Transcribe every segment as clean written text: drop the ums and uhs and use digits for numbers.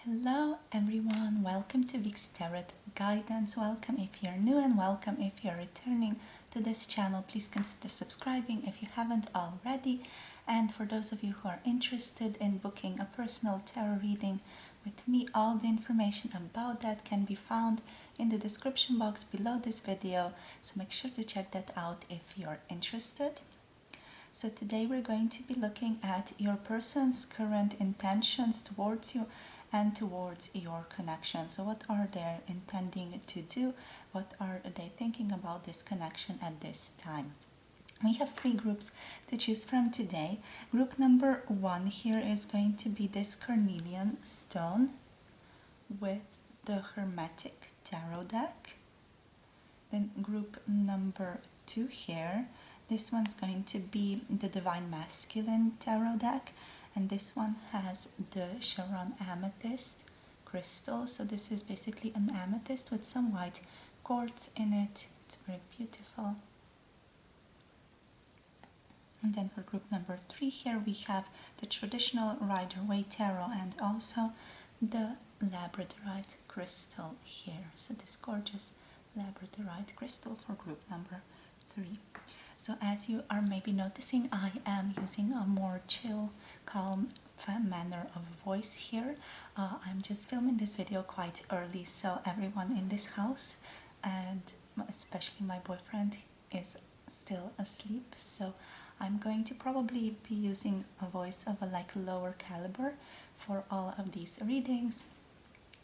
Hello everyone, welcome to Vic's Tarot Guidance. Welcome if you're new and welcome if you're returning to this channel. Please consider subscribing if you haven't already. And for those of you who are interested in booking a personal tarot reading with me, all the information about that can be found in the description box below this video. So make sure to check that out if you're interested. So today we're going to be looking at your person's current intentions towards you and towards your connection. So what are they intending to do? What are they thinking about this connection at this time? We have three groups to choose from today. Group number one here is going to be this Carnelian stone with the Hermetic tarot deck. Then group number two here, this one's going to be the Divine Masculine tarot deck, and this one has the Chevron Amethyst crystal. So this is basically an amethyst with some white quartz in it. It's very beautiful. And then for group number three here we have the traditional Rider-Waite tarot and also the Labradorite crystal here. So this gorgeous Labradorite crystal for group number three. So as you are maybe noticing, I am using a more chill, calm manner of voice here. I'm just filming this video quite early, so everyone in this house, and especially my boyfriend, is still asleep. So I'm going to probably be using a voice of a lower caliber for all of these readings.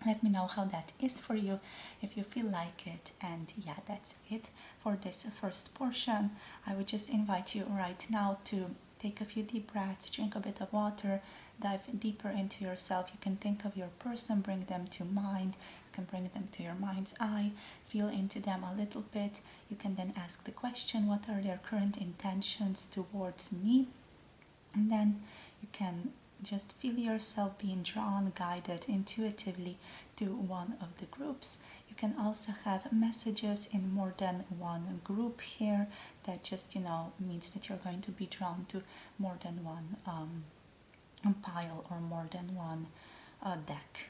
Let me know how that is for you, if you feel like it. And yeah, that's it for this first portion. I would just invite you right now to take a few deep breaths, drink a bit of water, dive deeper into yourself. You can think of your person, bring them to mind. You can bring them to your mind's eye, feel into them a little bit. You can then ask the question, what are their current intentions towards me? And then you can just feel yourself being drawn, guided intuitively to one of the groups. You can also have messages in more than one group here. That just, means that you're going to be drawn to more than one pile or more than one deck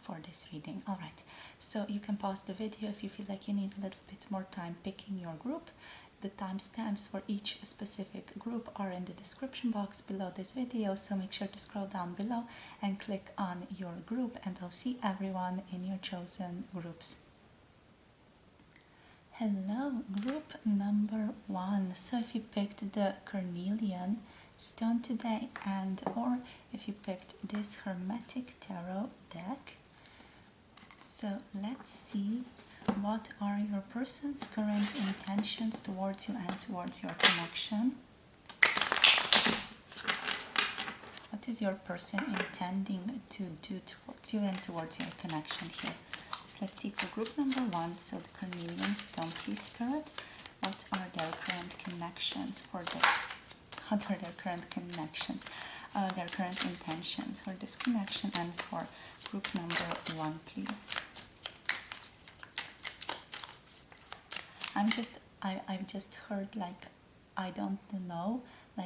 for this reading. Alright, so you can pause the video if you feel like you need a little bit more time picking your group. The timestamps for each specific group are in the description box below this video, so make sure to scroll down below and click on your group, and I'll see everyone in your chosen groups. Hello, group number one. So if you picked the Carnelian stone today, or if you picked this Hermetic tarot deck, so let's see, what are your person's current intentions towards you and towards your connection? What is your person intending to do towards you and towards your connection here? So let's see for group number one, so the Carnelian stone, please Spirit, what are their current connections for this? What are their current connections? Their current intentions for this connection, and for group number one, please. I've just heard I don't know,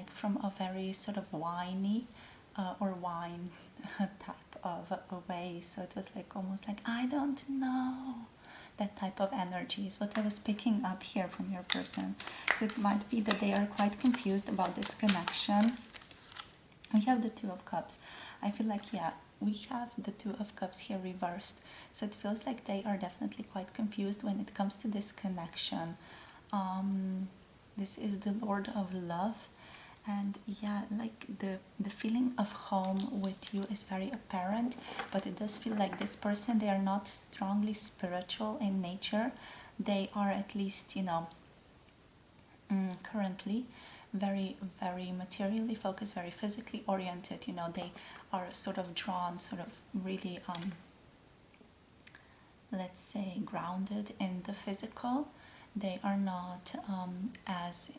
from a very sort of whiny or whine type of a way. So it was almost I don't know. That type of energy is what I was picking up here from your person. So it might be that they are quite confused about this connection. We have the Two of Cups. I feel we have the Two of Cups here reversed. So it feels like they are definitely quite confused when it comes to this connection. This is the Lord of Love. And yeah, the feeling of home with you is very apparent, but it does feel like this person, they are not strongly spiritual in nature. They are at least, currently very, very materially focused, very physically oriented. They are sort of drawn, sort of really, let's say, grounded in the physical. They are not as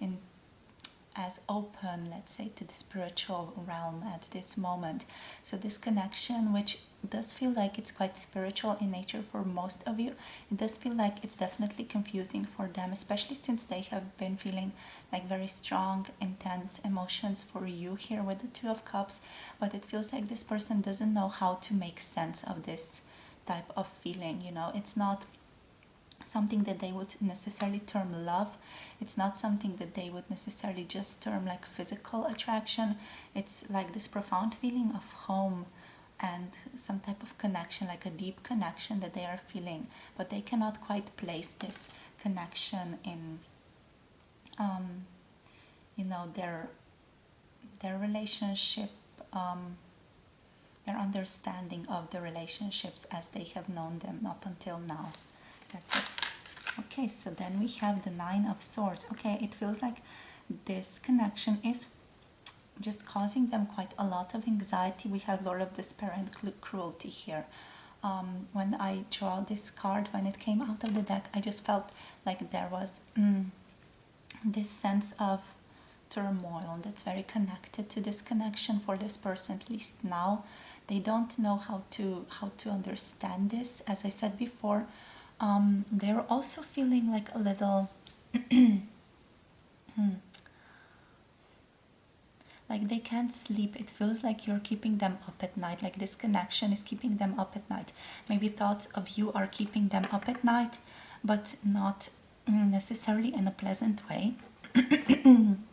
as open, let's say, to the spiritual realm at this moment. So this connection, which does feel like it's quite spiritual in nature for most of you, it does feel like it's definitely confusing for them, especially since they have been feeling like very strong, intense emotions for you here with the Two of Cups. But it feels like this person doesn't know how to make sense of this type of feeling. It's not something that they would necessarily term love. It's not something that they would necessarily just term like physical attraction. It's like this profound feeling of home and some type of connection, like a deep connection that they are feeling, but they cannot quite place this connection in their relationship, their understanding of the relationships as they have known them up until now. That's it. Okay, so then we have the Nine of Swords. Okay, it feels like this connection is just causing them quite a lot of anxiety. We have Lord of Despair and Cruelty here. When I draw this card, when it came out of the deck, I just felt like there was this sense of turmoil that's very connected to this connection for this person, at least now. They don't know how to understand this. As I said before, they're also feeling like a little like they can't sleep. It feels like you're keeping them up at night, like this connection is keeping them up at night. Maybe thoughts of you are keeping them up at night, but not necessarily in a pleasant way.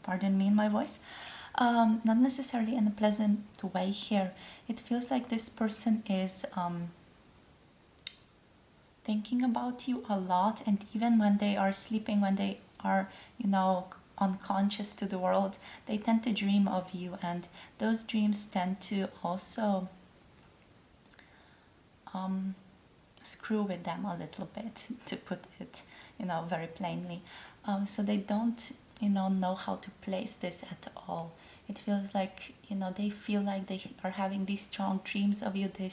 Pardon me in my voice. Not necessarily in a pleasant way here. It feels like this person is thinking about you a lot, and even when they are sleeping, when they are, unconscious to the world, they tend to dream of you, and those dreams tend to also screw with them a little bit, to put it, very plainly. So they don't, know how to place this at all. It feels like, they feel like they are having these strong dreams of you. They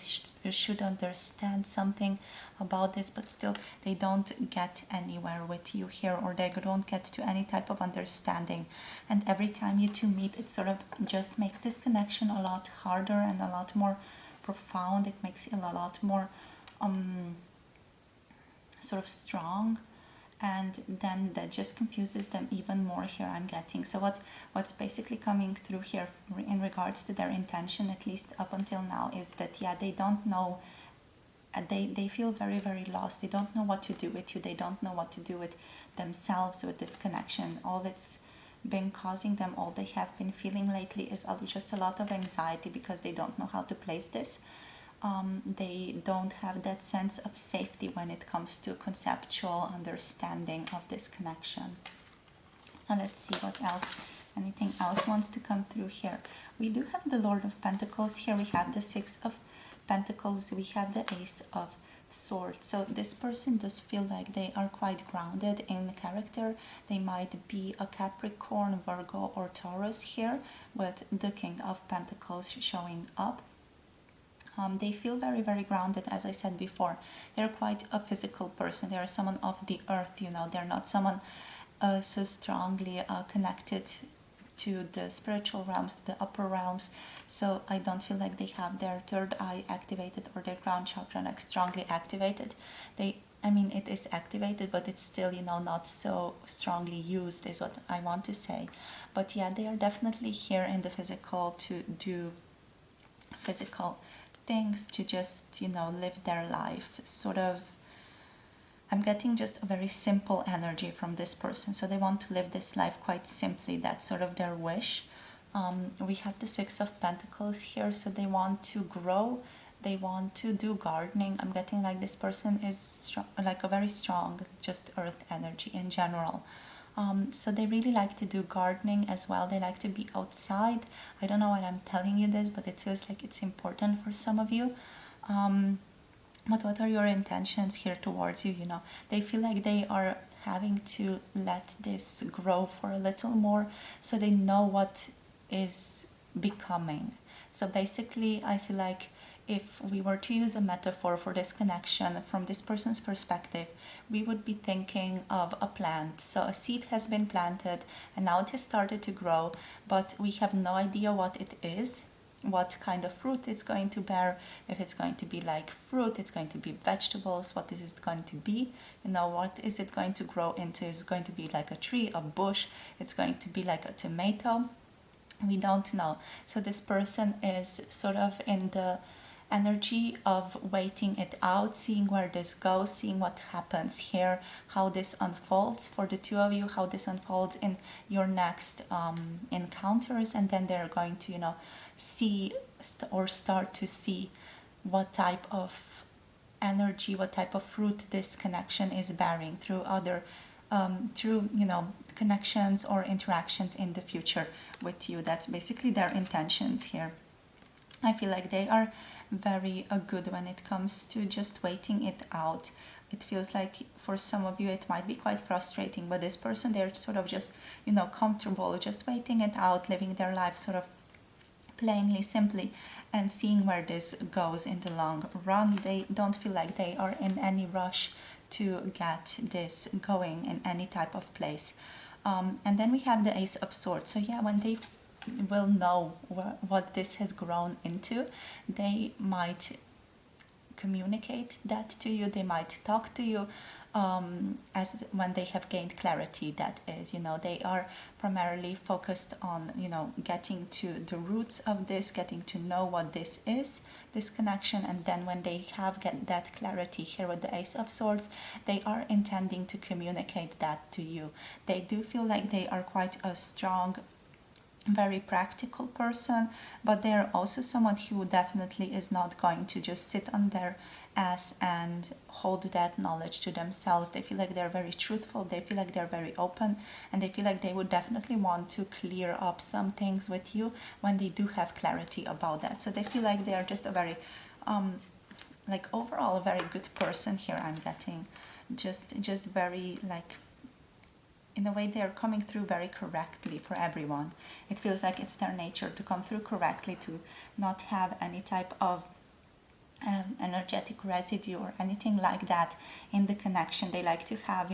should understand something about this, but still they don't get anywhere with you here, or they don't get to any type of understanding. And every time you two meet, it sort of just makes this connection a lot harder and a lot more profound. It makes it a lot more sort of strong, and then that just confuses them even more here, I'm getting. So what's basically coming through here in regards to their intention, at least up until now, is that they don't know, they feel very, very lost. They don't know what to do with you. They don't know what to do with themselves, with this connection. All that's been causing them, all they have been feeling lately is just a lot of anxiety, because they don't know how to place this. They don't have that sense of safety when it comes to conceptual understanding of this connection. So let's see what else, anything else wants to come through here. We do have the Lord of Pentacles here. We have the Six of Pentacles. We have the Ace of Swords. So this person does feel like they are quite grounded in character. They might be a Capricorn, Virgo, or Taurus here, with the King of Pentacles showing up. They feel very, very grounded, as I said before. They're quite a physical person. They are someone of the earth, They're not someone so strongly connected to the spiritual realms, to the upper realms. So I don't feel like they have their third eye activated or their crown chakra like strongly activated. It is activated, but it's still, not so strongly used, is what I want to say. But yeah, they are definitely here in the physical to do physical things, to just, live their life. Sort of, I'm getting just a very simple energy from this person. So they want to live this life quite simply. That's sort of their wish. We have the Six of Pentacles here. So they want to grow. They want to do gardening. I'm getting like this person is like a very strong, just earth energy in general. So they really like to do gardening as well. They like to be outside. I don't know why I'm telling you this, but it feels like it's important for some of you. But what are your intentions here towards you? They feel like they are having to let this grow for a little more, so they know what is becoming. So basically, I feel like if we were to use a metaphor for this connection from this person's perspective, we would be thinking of a plant. So a seed has been planted and now it has started to grow, but we have no idea what it is, what kind of fruit it's going to bear, if it's going to be like fruit, it's going to be vegetables, what is it going to be, what is it going to grow into? Is it going to be like a tree, a bush, it's going to be like a tomato? We don't know. So this person is sort of in the energy of waiting it out, seeing where this goes, seeing what happens here, how this unfolds for the two of you, how this unfolds in your next encounters, and then they're going to see or start to see what type of energy, what type of fruit this connection is bearing through other through connections or interactions in the future with you. That's basically their intentions here. I feel like they are very good when it comes to just waiting it out. It feels like for some of you it might be quite frustrating, but this person, they're sort of just comfortable, just waiting it out, living their life sort of plainly, simply, and seeing where this goes in the long run. They don't feel like they are in any rush to get this going in any type of place. And then we have the Ace of Swords. So yeah, when they will know what this has grown into, they might communicate that to you, they might talk to you as when they have gained clarity. That is, they are primarily focused on getting to the roots of this, getting to know what this is, this connection. And then when they have get that clarity here with the Ace of Swords, they are intending to communicate that to you. They do feel like they are quite a strong, very practical person, but they are also someone who definitely is not going to just sit on their ass and hold that knowledge to themselves. They feel like they're very truthful, they feel like they're very open, and they feel like they would definitely want to clear up some things with you when they do have clarity about that. So they feel like they are just a very overall a very good person here. I'm getting just very in a way, they are coming through very correctly for everyone. It feels like it's their nature to come through correctly, to not have any type of energetic residue or anything like that in the connection. They like to have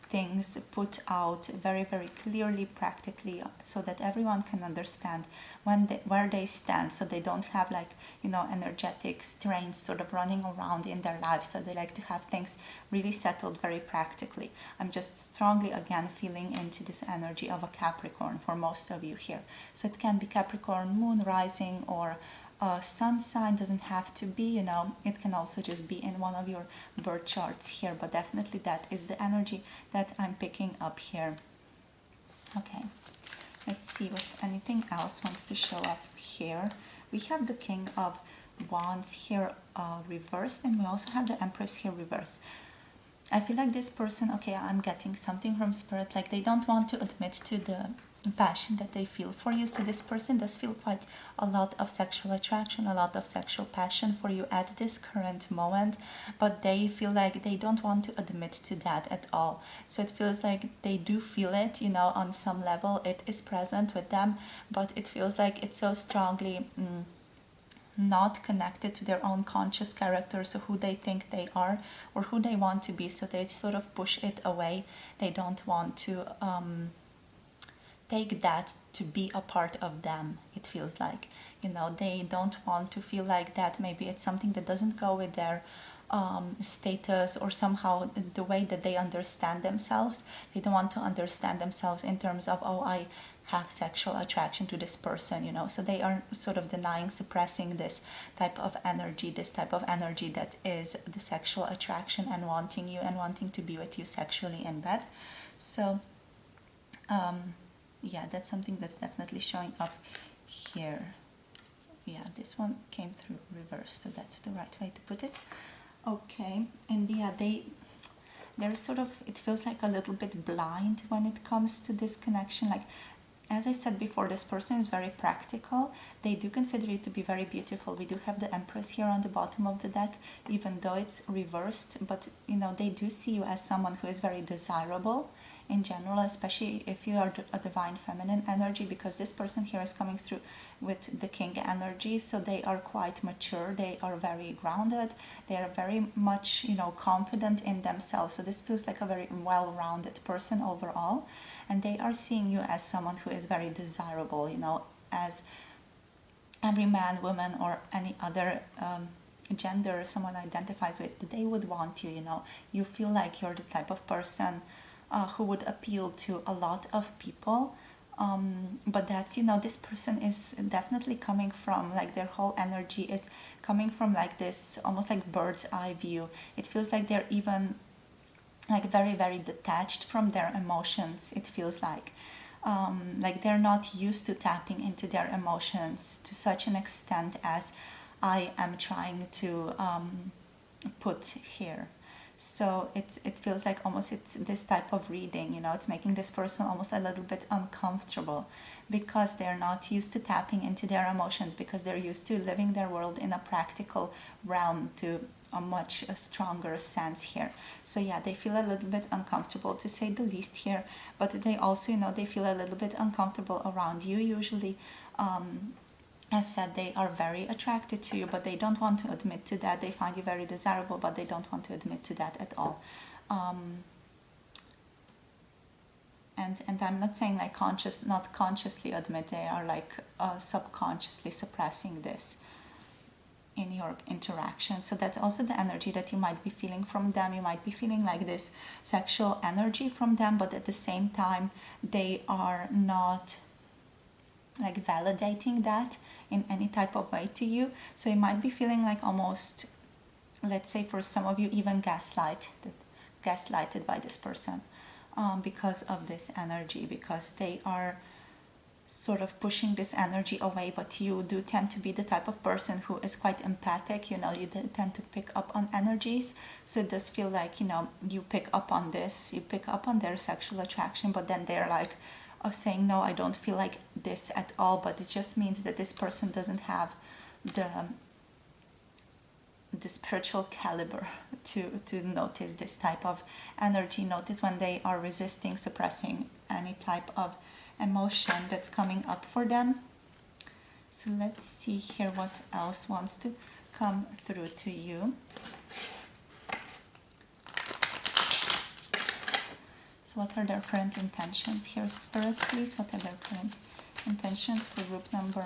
things put out very, very clearly, practically, so that everyone can understand where they stand, so they don't have energetic strains sort of running around in their lives. So they like to have things really settled very practically. I'm just strongly again feeling into this energy of a Capricorn for most of you here. So it can be Capricorn moon rising or sun sign, doesn't have to be, it can also just be in one of your birth charts here, but definitely that is the energy that I'm picking up here. Okay, let's see if anything else wants to show up here. We have the King of Wands here reversed, and we also have the Empress here reversed. I feel like this person, okay, I'm getting something from Spirit, like they don't want to admit to the passion that they feel for you. So this person does feel quite a lot of sexual attraction, a lot of sexual passion for you at this current moment, but they feel like they don't want to admit to that at all. So it feels like they do feel it, on some level it is present with them, but it feels like it's so strongly not connected to their own conscious character, so who they think they are or who they want to be. So they sort of push it away. They don't want to take that to be a part of them. It feels like, they don't want to feel like that. Maybe it's something that doesn't go with their status or somehow the way that they understand themselves. They don't want to understand themselves in terms of, oh, I have sexual attraction to this person, so they are sort of denying, suppressing this type of energy that is the sexual attraction and wanting you and wanting to be with you sexually in bed. So yeah, that's something that's definitely showing up here. Yeah, this one came through reverse, so that's the right way to put it. Okay, and yeah, they're sort of, it feels like a little bit blind when it comes to this connection. Like, as I said before, this person is very practical. They do consider it to be very beautiful. We do have the Empress here on the bottom of the deck, even though it's reversed, but they do see you as someone who is very desirable in general, especially if you are a divine feminine energy, because this person here is coming through with the king energy. So they are quite mature, they are very grounded, they are very much, you know, confident in themselves. So this feels like a very well-rounded person overall, and they are seeing you as someone who is very desirable, you know, as every man, woman, or any other gender someone identifies with, they would want you, you know. You feel like you're the type of person who would appeal to a lot of people, but that's, you know, this person is definitely coming from, like, their whole energy is coming from like this almost like bird's eye view. It feels like they're even like very, very detached from their emotions. It feels like they're not used to tapping into their emotions to such an extent as I am trying to put here. So it feels like almost it's this type of reading, you know, it's making this person almost a little bit uncomfortable because they're not used to tapping into their emotions, because they're used to living their world in a practical realm to a much stronger sense here. So yeah, they feel a little bit uncomfortable, to say the least here, but they also, you know, they feel a little bit uncomfortable around you usually. As said, they are very attracted to you, but they don't want to admit to that. They find you very desirable, but they don't want to admit to that at all. And I'm not saying like not consciously admit, they are like subconsciously suppressing this in your interaction. So that's also the energy that you might be feeling from them. You might be feeling like this sexual energy from them, but at the same time, they are not like validating that in any type of way to you. So you might be feeling like almost, let's say for some of you, even gaslighted by this person because of this energy, because they are sort of pushing this energy away. But you do tend to be the type of person who is quite empathic, you know, you tend to pick up on energies. So it does feel like, you know, you pick up on this, you pick up on their sexual attraction, but then they're like saying, no, I don't feel like this at all. But it just means that this person doesn't have the spiritual caliber to notice this type of energy, notice when they are resisting, suppressing any type of emotion that's coming up for them. So let's see here what else wants to come through to you. So what are their current intentions here, Spirit, please? What are their current intentions for group number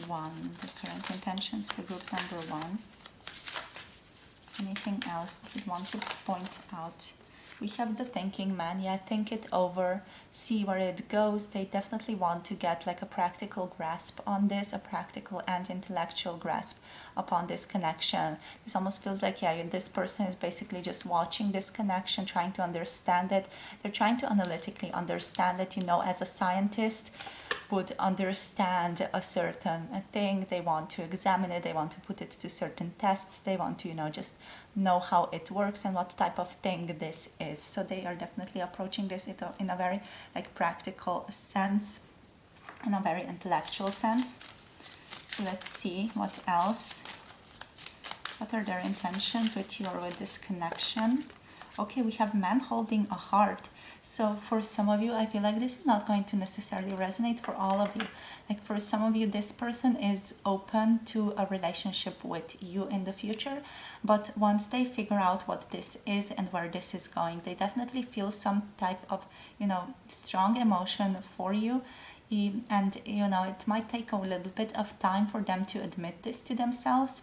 1? The current intentions for group number 1. Anything else that you want to point out? We have the thinking man. Yeah, think it over, see where it goes. They definitely want to get like a practical grasp on this, a practical and intellectual grasp upon this connection. This almost feels like, yeah, this person is basically just watching this connection, trying to understand it. They're trying to analytically understand it, you know, as a scientist would understand a certain thing. They want to examine it, they want to put it to certain tests, they want to, you know, just know how it works and what type of thing this is. So they are definitely approaching this in a very like practical sense, in a very intellectual sense. So let's see what else. What are their intentions with you or with this connection? Okay, we have man holding a heart. So for some of you, I feel like this is not going to necessarily resonate for all of you. Like for some of you, this person is open to a relationship with you in the future. But once they figure out what this is and where this is going, they definitely feel some type of, you know, strong emotion for you. And, you know, it might take a little bit of time for them to admit this to themselves,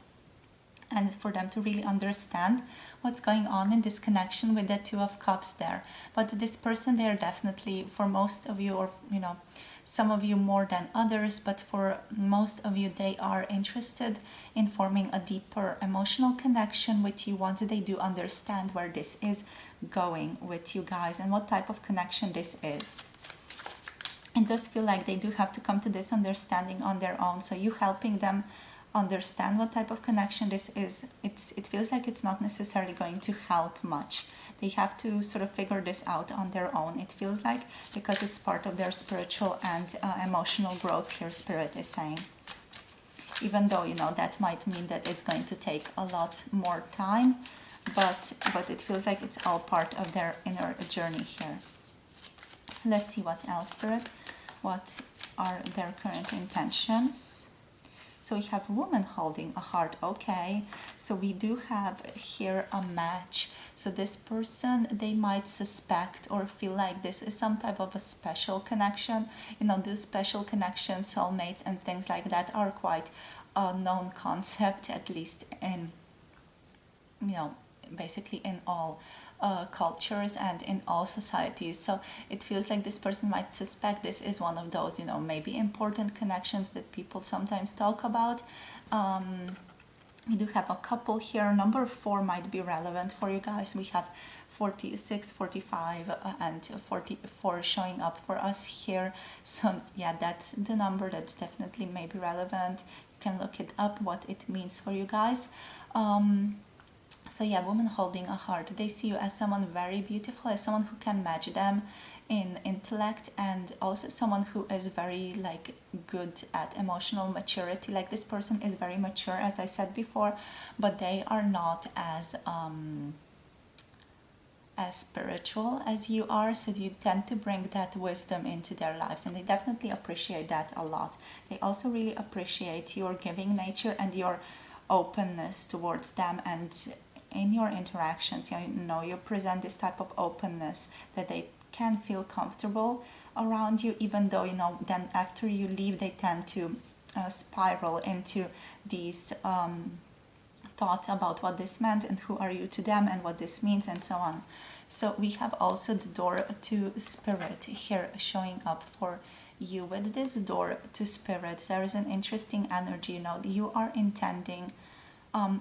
and for them to really understand what's going on in this connection with the Two of Cups there. But this person, they are definitely, for most of you, or, you know, some of you more than others, but for most of you, they are interested in forming a deeper emotional connection with you once they do understand where this is going with you guys and what type of connection this is. It does feel like they do have to come to this understanding on their own. So you helping them understand what type of connection this is, it feels like it's not necessarily going to help much. They have to sort of figure this out on their own, it feels like, because it's part of their spiritual and emotional growth here, Spirit is saying. Even though, you know, that might mean that it's going to take a lot more time, but it feels like it's all part of their inner journey here. So let's see what else, Spirit. What are their current intentions? So we have woman holding a heart. Okay, so we do have here a match. So this person, they might suspect or feel like this is some type of a special connection. You know, those special connections, soulmates and things like that are quite a known concept, at least in, you know, basically in all cultures and in all societies. So it feels like this person might suspect this is one of those, you know, maybe important connections that people sometimes talk about. We do have a couple here. Number 4 might be relevant for you guys. We have 46, 45, and 44 showing up for us here. So yeah, that's the number that's definitely maybe relevant. You can look it up, what it means for you guys. So yeah, woman holding a heart, they see you as someone very beautiful, as someone who can match them in intellect, and also someone who is very like good at emotional maturity. Like this person is very mature, as I said before, but they are not as spiritual as you are, so you tend to bring that wisdom into their lives, and they definitely appreciate that a lot. They also really appreciate your giving nature and your openness towards them, and in your interactions, you know, you present this type of openness that they can feel comfortable around you, even though, you know, then after you leave, they tend to spiral into these thoughts about what this meant and who are you to them and what this means and so on. So we have also the door to spirit here showing up for you. With this door to spirit, there is an interesting energy, you know, you are intending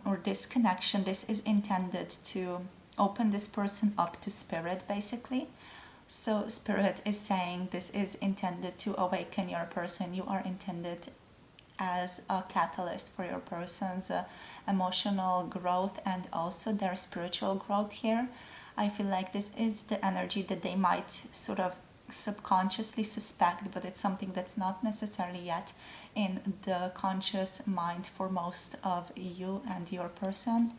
or this connection, this is intended to open this person up to spirit, basically. So spirit is saying this is intended to awaken your person. You are intended as a catalyst for your person's emotional growth and also their spiritual growth here. I feel like this is the energy that they might sort of subconsciously suspect, but it's something that's not necessarily yet in the conscious mind for most of you and your person.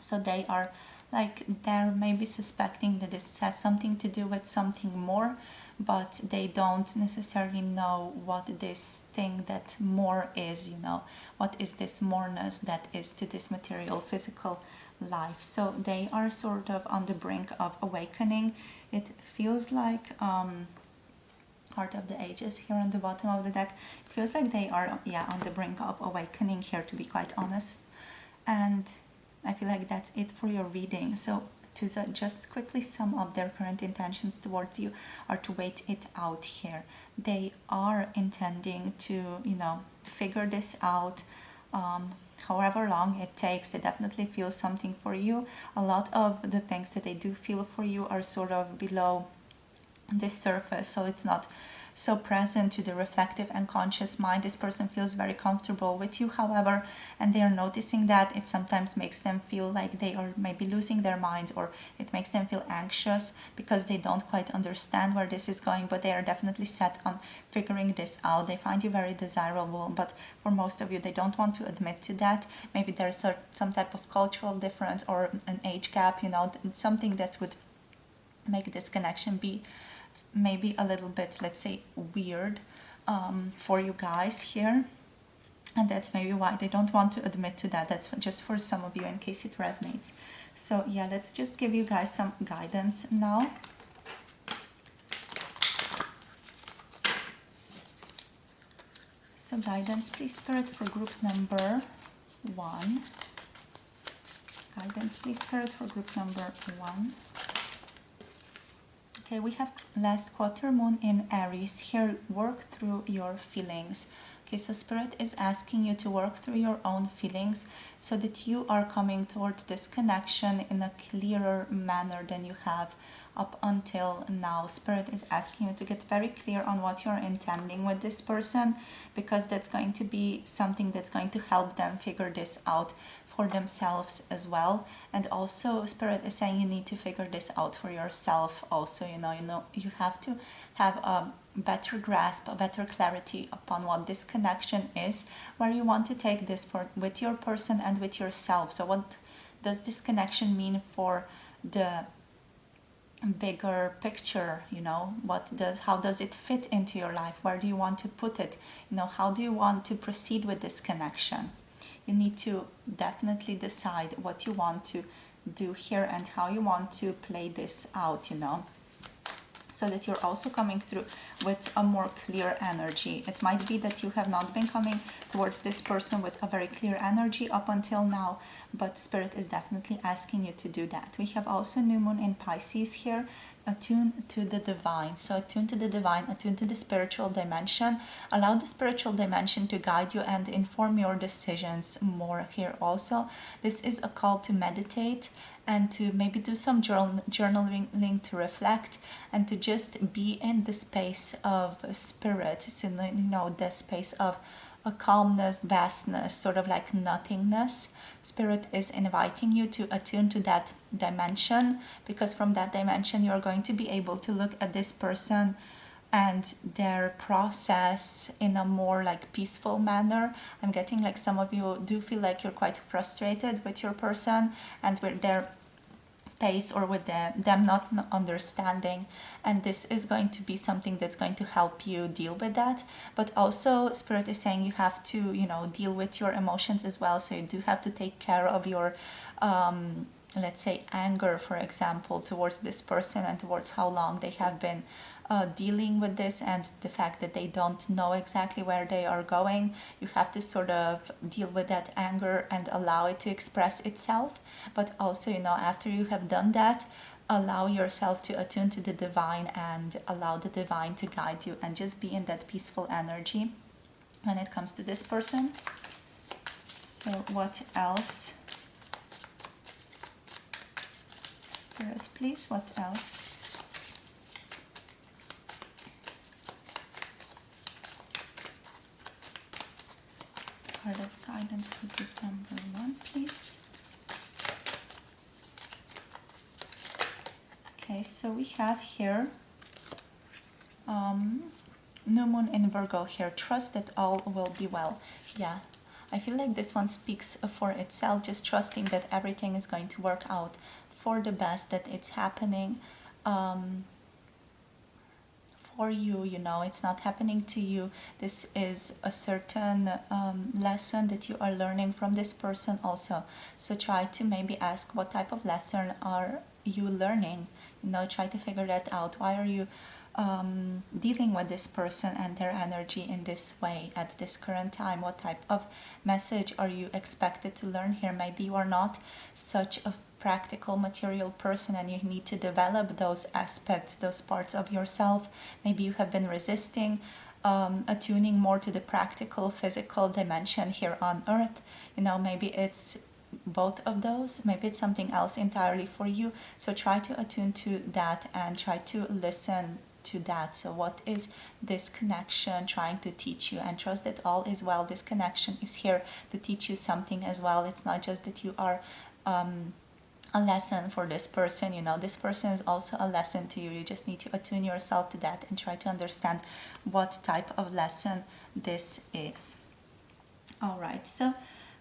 So they are like, they're maybe suspecting that this has something to do with something more, but they don't necessarily know what this thing that more is, you know, what is this moreness that is to this material physical life. So they are sort of on the brink of awakening. It feels like Heart of the Ages here on the bottom of the deck. It feels like they are, yeah, on the brink of awakening here, to be quite honest. And I feel like that's it for your reading. So to just quickly sum up, their current intentions towards you are to wait it out here. They are intending to, you know, figure this out. However long it takes, they definitely feel something for you. A lot of the things that they do feel for you are sort of below the surface, so it's not so present to the reflective and conscious mind. This person feels very comfortable with you, however, and they are noticing that. It sometimes makes them feel like they are maybe losing their mind, or it makes them feel anxious because they don't quite understand where this is going, but they are definitely set on figuring this out. They find you very desirable, but for most of you, they don't want to admit to that. Maybe there's some type of cultural difference or an age gap, you know, something that would make this connection be maybe a little bit, let's say, weird for you guys here, and that's maybe why they don't want to admit to that. That's just for some of you, in case it resonates. So yeah, let's just give you guys some guidance now. So guidance, please, Spirit, for group number 1. Guidance, please, Spirit, for group number 1. Okay, we have last quarter moon in Aries here. Work through your feelings. Okay, so Spirit is asking you to work through your own feelings so that you are coming towards this connection in a clearer manner than you have up until now. Spirit is asking you to get very clear on what you're intending with this person, because that's going to be something that's going to help them figure this out for themselves as well. And also Spirit is saying you need to figure this out for yourself also. You have to have a better grasp, a better clarity upon what this connection is, where you want to take this for with your person and with yourself. So what does this connection mean for the bigger picture, you know, how does it fit into your life? Where do you want to put it? You know, how do you want to proceed with this connection? You need to definitely decide what you want to do here and how you want to play this out, you know, so that you're also coming through with a more clear energy. It might be that you have not been coming towards this person with a very clear energy up until now, but Spirit is definitely asking you to do that. We have also new moon in Pisces here, attune to the divine. So attune to the divine, attune to the spiritual dimension. Allow the spiritual dimension to guide you and inform your decisions more here also. This is a call to meditate and to maybe do some journaling to reflect and to just be in the space of spirit. So, you know, the space of a calmness, vastness, sort of like nothingness. Spirit is inviting you to attune to that dimension, because from that dimension you're going to be able to look at this person and their process in a more like peaceful manner. I'm getting like some of you do feel like you're quite frustrated with your person and with their pace or with them not understanding, and this is going to be something that's going to help you deal with that. But also Spirit is saying you have to, you know, deal with your emotions as well, so you do have to take care of your let's say anger, for example, towards this person and towards how long they have been dealing with this, and the fact that they don't know exactly where they are going. You have to sort of deal with that anger and allow it to express itself. But also, you know, after you have done that, allow yourself to attune to the divine and allow the divine to guide you and just be in that peaceful energy when it comes to this person. So what else? Spirit, please, what else? Card of guidance for group number 1, please. Okay, so we have here new moon in Virgo here. Trust that all will be well. Yeah, I feel like this one speaks for itself, just trusting that everything is going to work out for the best, that it's happening for you, you know, it's not happening to you. This is a certain lesson that you are learning from this person also. So try to maybe ask, what type of lesson are you learning? You know, try to figure that out. Why are you dealing with this person and their energy in this way at this current time? What type of message are you expected to learn here? Maybe you are not such a practical material person and you need to develop those aspects, those parts of yourself. Maybe you have been resisting attuning more to the practical physical dimension here on earth. You know, maybe it's both of those, maybe it's something else entirely for you. So try to attune to that and try to listen to that. So what is this connection trying to teach you? And trust that all is well. This connection is here to teach you something as well. It's not just that you are a lesson for this person, you know, this person is also a lesson to you. You just need to attune yourself to that and try to understand what type of lesson this is. All right, so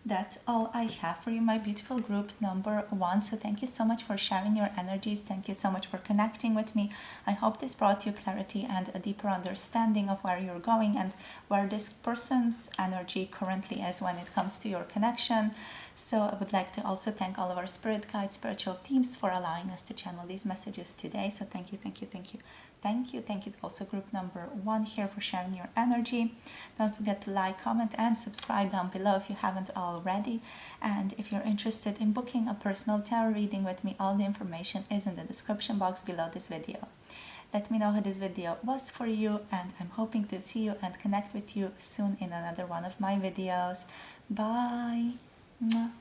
that's all I have for you, my beautiful group number 1. So thank you so much for sharing your energies. Thank you so much for connecting with me. I hope this brought you clarity and a deeper understanding of where you're going and where this person's energy currently is when it comes to your connection. So I would like to also thank all of our spirit guides, spiritual teams for allowing us to channel these messages today. So thank you, thank you, thank you. Thank you. Thank you also group number 1 here for sharing your energy. Don't forget to like, comment and subscribe down below if you haven't already. And if you're interested in booking a personal tarot reading with me, all the information is in the description box below this video. Let me know how this video was for you, and I'm hoping to see you and connect with you soon in another one of my videos. Bye. Mwah.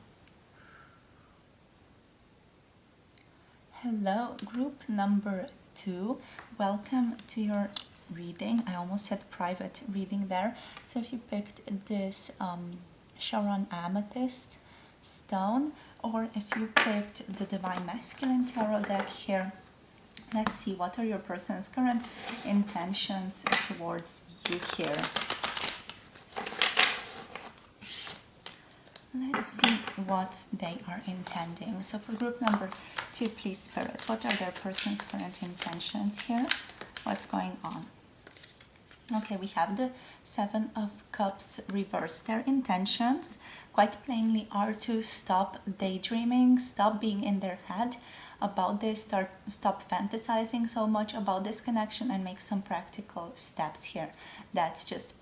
Hello, group number 2. Welcome to your reading. I almost said private reading there. So if you picked this Chevron Amethyst stone, or if you picked the Divine Masculine Tarot deck here, let's see what are your person's current intentions towards you here. Let's see what they are intending. So for group number 2, please, Spirit, what are their person's current intentions here? What's going on? Okay, we have the Seven of Cups reversed. Their intentions quite plainly are to stop daydreaming, stop being in their head about this, stop fantasizing so much about this connection and make some practical steps here. That's just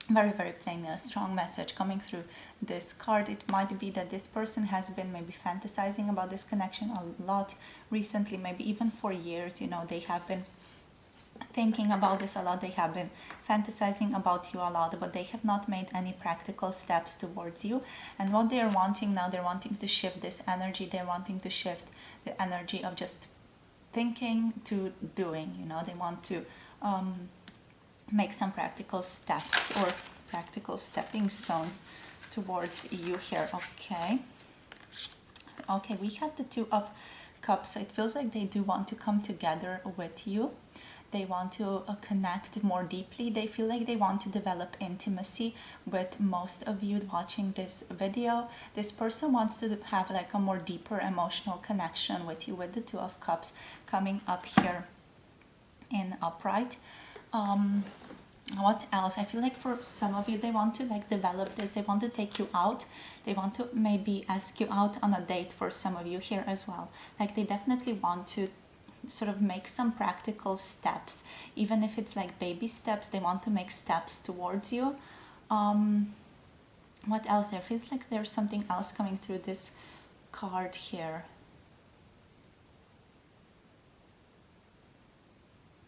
very, very plain, a strong message coming through this card. It might be that this person has been maybe fantasizing about this connection a lot recently, maybe even for years. You know, they have been thinking about this a lot, they have been fantasizing about you a lot, but they have not made any practical steps towards you. And what they are wanting now, they're wanting to shift this energy, they're wanting to shift the energy of just thinking to doing. You know, they want to make some practical steps or practical stepping stones towards you here. Okay, we have the Two of Cups. So it feels like they do want to come together with you. They want to connect more deeply. They feel like they want to develop intimacy with most of you watching this video. This person wants to have like a more deeper emotional connection with you, with the Two of Cups coming up here in upright. What else? I feel like for some of you, they want to like develop this. They want to take you out. They want to maybe ask you out on a date for some of you here as well. Like they definitely want to sort of make some practical steps, even if it's like baby steps. They want to make steps towards you. What else? There feels like there's something else coming through this card here.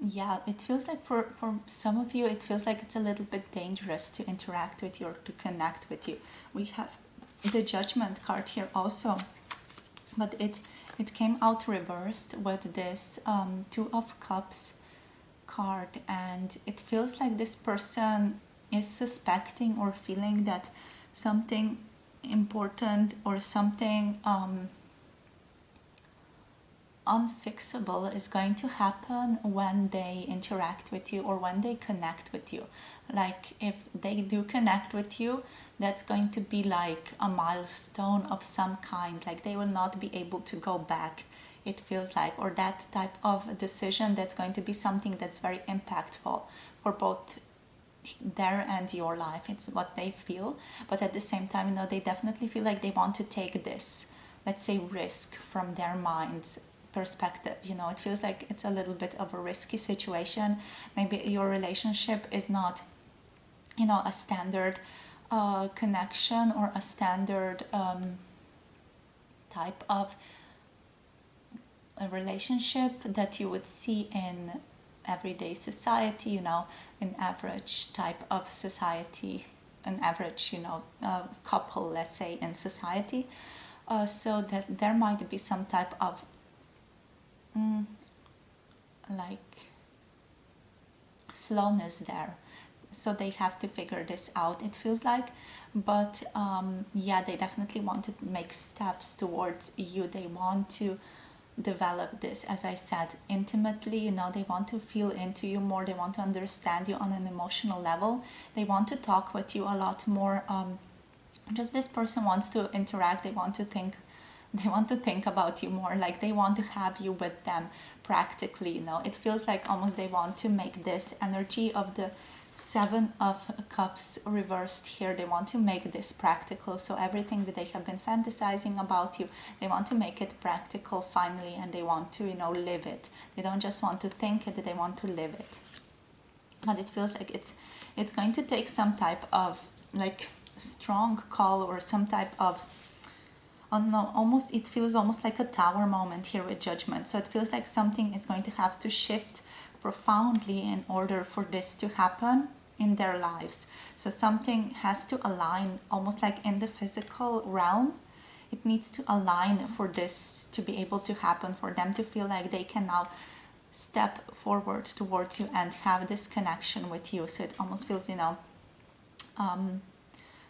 Yeah, it feels like for some of you, it feels like it's a little bit dangerous to interact with you or to connect with you. We have the Judgment card here also, but it came out reversed with this Two of Cups card, and it feels like this person is suspecting or feeling that something important or something unfixable is going to happen when they interact with you or when they connect with you. Like if they do connect with you, that's going to be like a milestone of some kind. Like they will not be able to go back, it feels like, or that type of decision that's going to be something that's very impactful for both their and your life. It's what they feel, but at the same time, you know, they definitely feel like they want to take this, let's say, risk from their minds perspective. You know, it feels like it's a little bit of a risky situation. Maybe your relationship is not, you know, a standard connection or a standard type of a relationship that you would see in everyday society, you know, an average type of society, an average, you know, couple, let's say, in society. So that there might be some type of like slowness there, so they have to figure this out, it feels like. But yeah, they definitely want to make steps towards you. They want to develop this, as I said, intimately. You know, they want to feel into you more, they want to understand you on an emotional level, they want to talk with you a lot more. Just this person wants to interact, they want to think about you more, like they want to have you with them practically. You know, it feels like almost they want to make this energy of the Seven of Cups reversed here, they want to make this practical. So everything that they have been fantasizing about you, they want to make it practical finally, and they want to, you know, live it. They don't just want to think it, they want to live it. But it feels like it's going to take some type of like strong call or some type of, oh no, almost, it feels almost like a tower moment here with Judgment. So it feels like something is going to have to shift profoundly in order for this to happen in their lives. So something has to align, almost like in the physical realm. It needs to align for this to be able to happen, for them to feel like they can now step forward towards you and have this connection with you. So it almost feels, you know,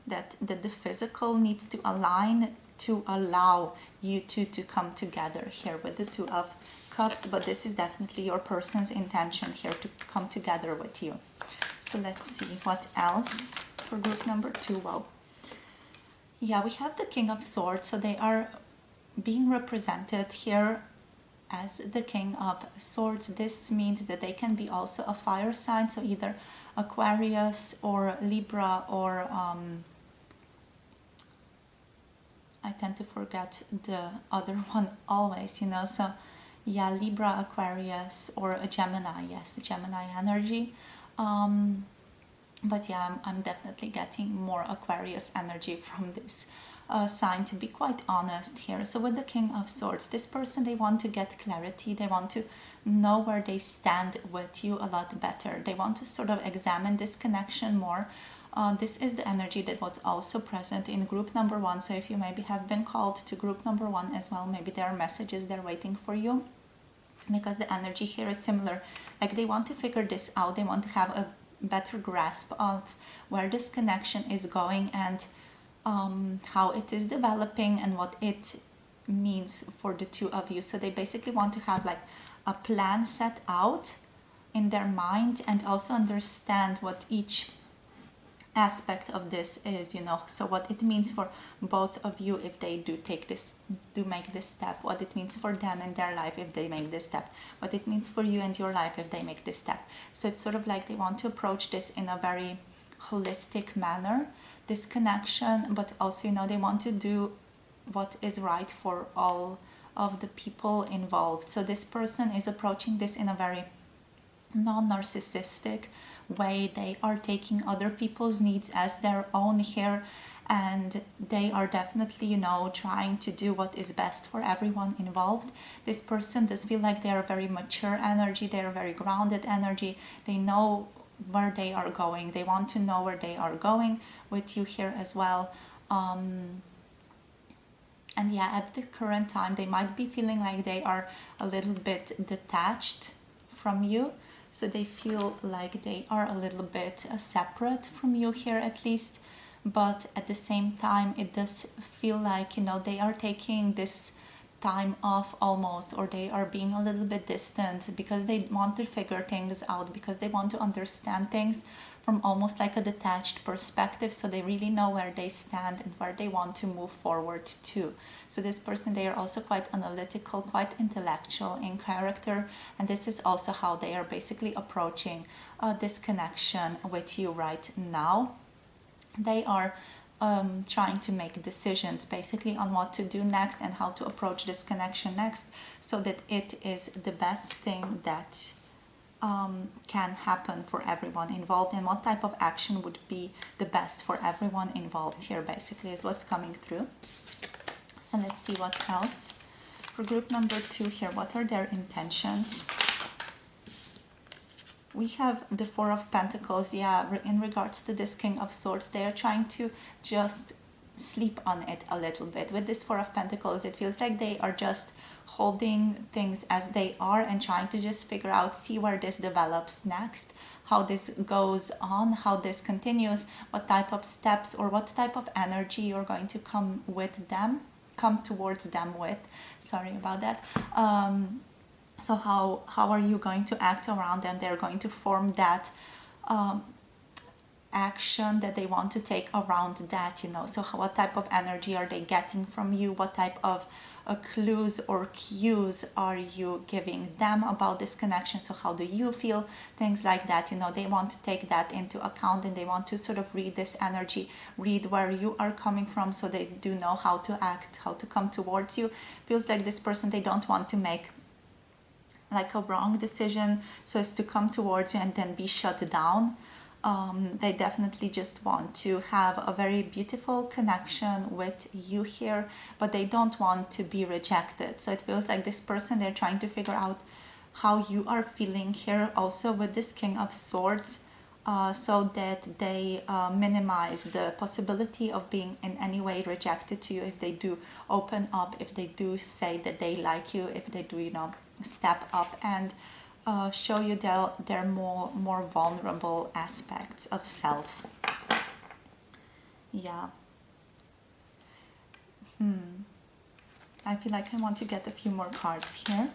that the physical needs to align to allow you two to come together here with the Two of Cups. But this is definitely your person's intention here, to come together with you. So let's see what else for group number 2. Well, Yeah, we have the King of Swords, so they are being represented here as the King of Swords. This means that they can be also a fire sign, so either Aquarius or Libra or I tend to forget the other one always, you know, so yeah, Libra, Aquarius, or a Gemini, yes, Gemini energy. But yeah, I'm definitely getting more Aquarius energy from this sign, to be quite honest here. So with the King of Swords, this person, they want to get clarity. They want to know where they stand with you a lot better. They want to sort of examine this connection more. This is the energy that was also present in group number 1. So if you maybe have been called to group number 1 as well, maybe there are messages there waiting for you, because the energy here is similar. Like they want to figure this out. They want to have a better grasp of where this connection is going and how it is developing and what it means for the two of you. So they basically want to have like a plan set out in their mind and also understand what each aspect of this is, you know, so what it means for both of you if they do make this step, what it means for them in their life if they make this step, what it means for you and your life if they make this step. So it's sort of like they want to approach this in a very holistic manner, this connection, but also, you know, they want to do what is right for all of the people involved. So this person is approaching this in a very non-narcissistic way. They are taking other people's needs as their own here, and they are definitely, you know, trying to do what is best for everyone involved. This person does feel like they are very mature energy, they are very grounded energy. They know where they are going. They want to know where they are going with you here as well. And yeah, at the current time, they might be feeling like they are a little bit detached from you. So they feel like they are a little bit separate from you here at least. But at the same time, it does feel like, you know, they are taking this time off almost, or they are being a little bit distant because they want to figure things out, because they want to understand things from almost like a detached perspective, so they really know where they stand and where they want to move forward to. So this person, they are also quite analytical, quite intellectual in character, and this is also how they are basically approaching this connection with you right now. They are trying to make decisions basically on what to do next and how to approach this connection next, so that it is the best thing that can happen for everyone involved, and what type of action would be the best for everyone involved here basically is what's coming through. So let's see what else. For group number 2 here, what are their intentions? We have the Four of Pentacles. Yeah, in regards to this King of Swords, they are trying to just sleep on it a little bit. With this Four of Pentacles, it feels like they are just holding things as they are and trying to just figure out, see where this develops next, how this goes on, how this continues, what type of steps or what type of energy you're going to come towards them with. Sorry about that. So how are you going to act around them? They're going to form that action that they want to take around that, you know. So what type of energy are they getting from you? What type of clues or cues are you giving them about this connection? So how do you feel? Things like that, you know. They want to take that into account, and they want to sort of read this energy, read where you are coming from, so they do know how to act, how to come towards you. Feels like this person, they don't want to make like a wrong decision so as to come towards you and then be shut down. They definitely just want to have a very beautiful connection with you here, but they don't want to be rejected. So it feels like this person, they're trying to figure out how you are feeling here also with this King of Swords, so that they minimize the possibility of being in any way rejected to you if they do open up, if they do say that they like you, if they do, you know, step up and show you their more vulnerable aspects of self. Yeah. I feel like I want to get a few more cards here.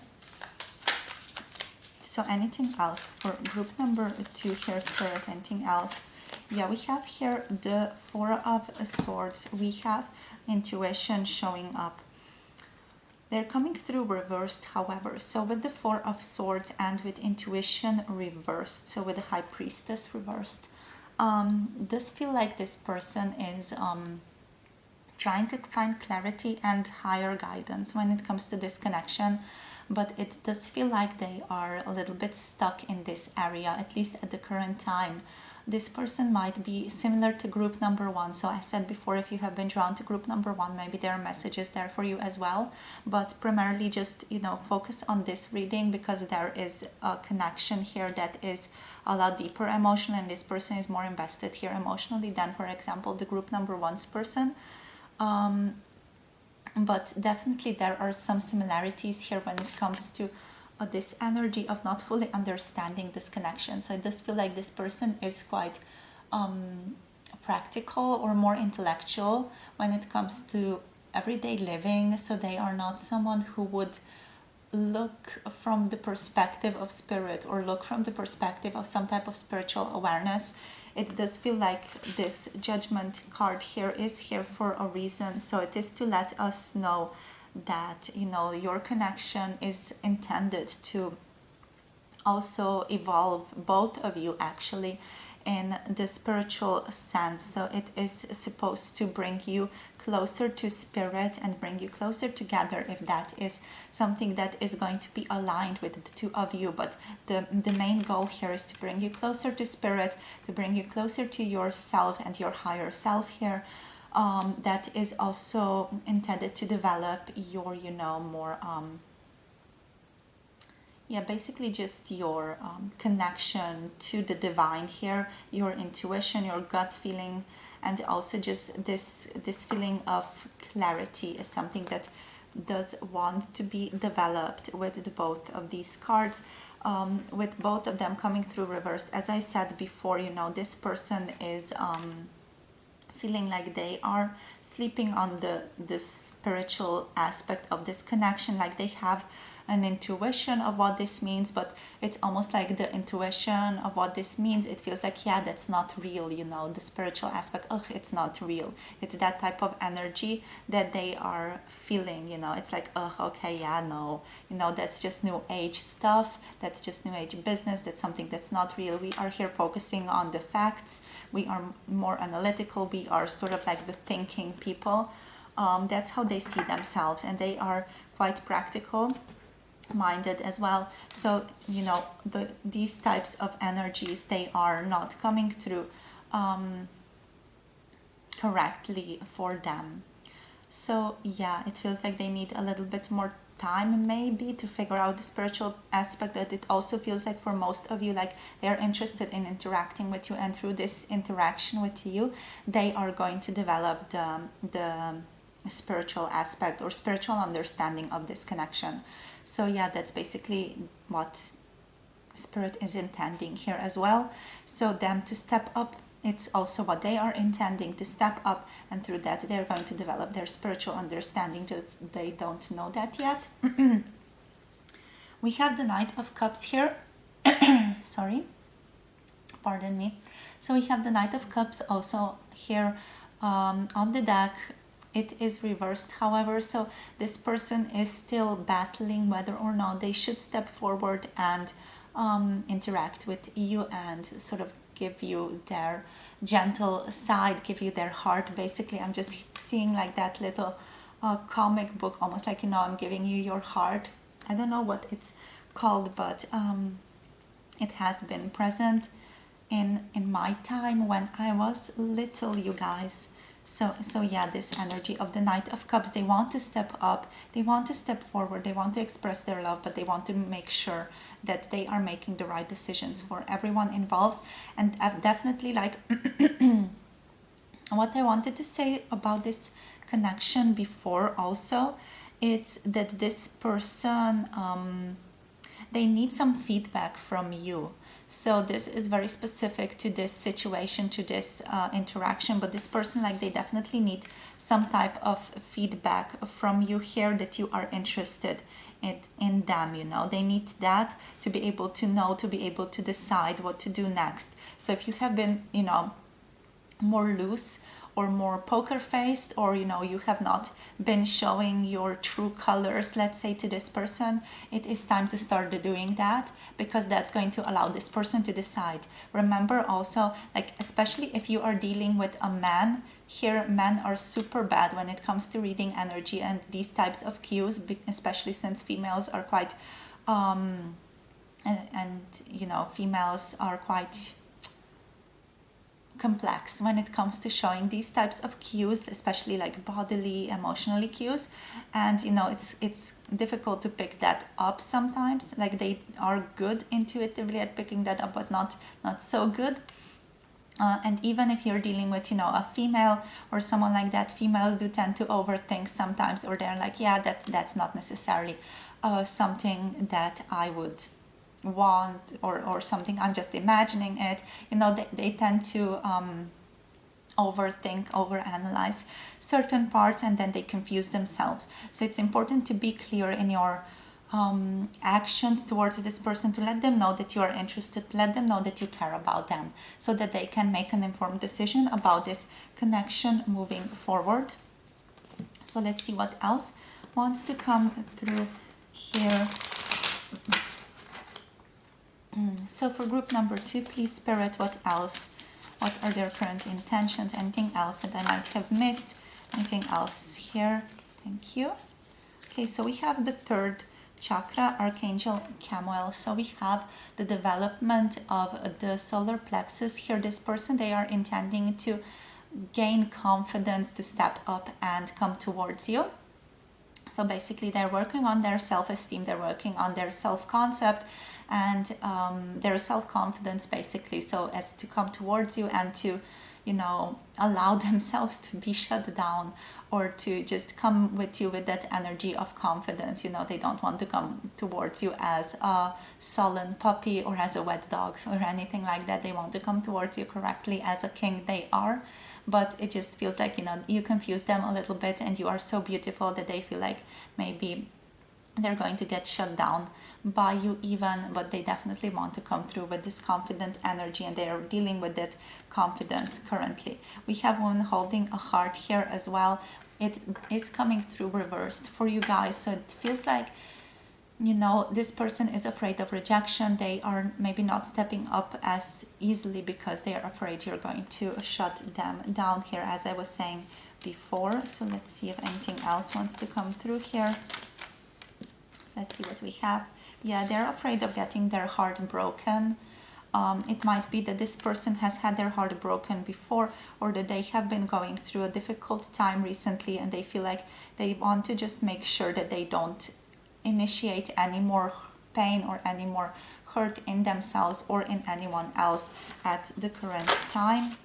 So anything else for group number 2 here, Spirit? Anything else yeah, we have here the Four of Swords. We have intuition showing up. They're coming through reversed, however. So with the Four of Swords and with intuition reversed, so with the High Priestess reversed, does feel like this person is trying to find clarity and higher guidance when it comes to this connection, but it does feel like they are a little bit stuck in this area, at least at the current time. This person might be similar to group number one. So I said before, if you have been drawn to group number one, maybe there are messages there for you as well, but primarily just, you know, focus on this reading because there is a connection here that is a lot deeper emotional, and this person is more invested here emotionally than, for example, the group number one's person. But definitely there are some similarities here when it comes to this energy of not fully understanding this connection. So it does feel like this person is quite practical or more intellectual when it comes to everyday living. So they are not someone who would look from the perspective of spirit or look from the perspective of some type of spiritual awareness. It does feel like this Judgment card here is here for a reason. So it is to let us know that, you know, your connection is intended to also evolve both of you actually in the spiritual sense. So it is supposed to bring you closer to spirit and bring you closer together if that is something that is going to be aligned with the two of you. But the main goal here is to bring you closer to spirit, to bring you closer to yourself and your higher self here. That is also intended to develop your, you know, more basically just your connection to the divine here, your intuition, your gut feeling, and also just this feeling of clarity is something that does want to be developed with the both of these cards. With both of them coming through reversed, as I said before, you know, this person is feeling like they are sleeping on the spiritual aspect of this connection, like they have an intuition of what this means, but it's almost like the intuition of what this means, it feels like, yeah, that's not real, you know, the spiritual aspect, it's not real. It's that type of energy that they are feeling, you know, it's like, okay, yeah, no, you know, that's just new age stuff, that's just new age business, that's something that's not real. We are here focusing on the facts, we are more analytical, we are sort of like the thinking people. That's how they see themselves, and they are quite practical minded as well. So, you know, these types of energies, they are not coming through correctly for them. So yeah, it feels like they need a little bit more time maybe to figure out the spiritual aspect. That it also feels like for most of you, like they're interested in interacting with you, and through this interaction with you, they are going to develop the spiritual aspect or spiritual understanding of this connection. So yeah, that's basically what spirit is intending here as well. So them to step up, it's also what they are intending, to step up, and through that they're going to develop their spiritual understanding, just they don't know that yet. We have the Knight of Cups here. Sorry, pardon me. So we have the Knight of Cups also here on the deck. It is reversed, however, so this person is still battling whether or not they should step forward and interact with you and sort of give you their gentle side, give you their heart. Basically, I'm just seeing like that little comic book, almost like, you know, I'm giving you your heart. I don't know what it's called, but it has been present in my time when I was little, you guys. So yeah, this energy of the Knight of Cups, they want to step up, they want to step forward, they want to express their love, but they want to make sure that they are making the right decisions for everyone involved. And I've definitely, like, what I wanted to say about this connection before also, it's that this person, they need some feedback from you. So this is very specific to this situation, to this interaction, but this person, like, they definitely need some type of feedback from you here, that you are interested in them, you know. They need that to be able to know, to be able to decide what to do next. So if you have been, you know, more loose or more poker faced, or you have not been showing your true colors, let's say, to this person, it is time to start doing that, because that's going to allow this person to decide. Remember also, like, especially if you are dealing with a man here, men are super bad when it comes to reading energy and these types of cues, especially since females are quite females are quite complex when it comes to showing these types of cues, especially like bodily, emotionally cues. And it's difficult to pick that up sometimes. Like, they are good intuitively at picking that up, but not so good. And even if you're dealing with a female or someone like that, females do tend to overthink sometimes, or they're like, yeah, that's not necessarily something that I would want, or something, I'm just imagining it. They tend to overthink, overanalyze certain parts, and then they confuse themselves. So it's important to be clear in your actions towards this person, to let them know that you are interested, let them know that you care about them, so that they can make an informed decision about this connection moving forward. So let's see what else wants to come through here. So for group number 2, please, Spirit, what else? What are their current intentions? Anything else that I might have missed? Anything else here? Thank you. Okay, so we have the third chakra, Archangel Chamuel. So we have the development of the solar plexus here. This person, they are intending to gain confidence, to step up and come towards you. So basically, they're working on their self-esteem, they're working on their self-concept and their self-confidence, basically, so as to come towards you and to, allow themselves to be shut down, or to just come with you with that energy of confidence. They don't want to come towards you as a sullen puppy or as a wet dog or anything like that. They want to come towards you correctly as a king they are. But it just feels like, you confuse them a little bit, and you are so beautiful that they feel like maybe they're going to get shut down by you even, but they definitely want to come through with this confident energy, and they are dealing with that confidence currently. We have one holding a heart here as well. It is coming through reversed for you guys, so it feels like this person is afraid of rejection. They are maybe not stepping up as easily because they are afraid you're going to shut them down here, as I was saying before. So let's see if anything else wants to come through here. So let's see what we have. Yeah, they're afraid of getting their heart broken. It might be that this person has had their heart broken before, or that they have been going through a difficult time recently, and they feel like they want to just make sure that they don't initiate any more pain or any more hurt in themselves or in anyone else at the current time.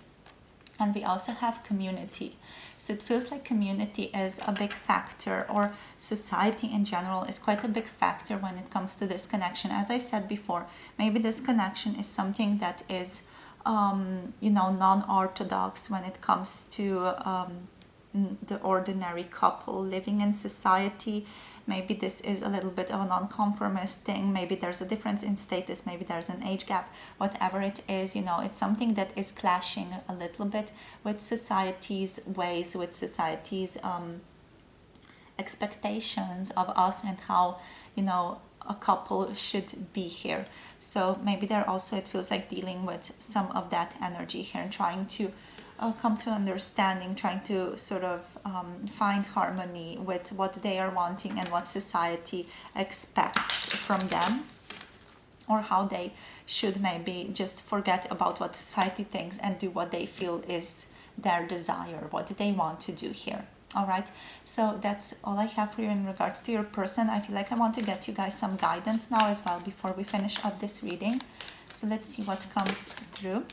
And we also have community. So it feels like community is a big factor, or society in general is quite a big factor when it comes to this connection. As I said before, maybe this connection is something that is non-orthodox when it comes to the ordinary couple living in society. Maybe this is a little bit of a non-conformist thing. Maybe there's a difference in status. Maybe there's an age gap. Whatever it is, it's something that is clashing a little bit with society's ways, with society's expectations of us, and how, a couple should be here. So maybe they're also, it feels like, dealing with some of that energy here and trying to come to understanding, trying to sort of find harmony with what they are wanting and what society expects from them, or how they should maybe just forget about what society thinks and do what they feel is their desire, what they want to do here. All right, so that's all I have for you in regards to your person. I feel like I want to get you guys some guidance now as well before we finish up this reading. So let's see what comes through.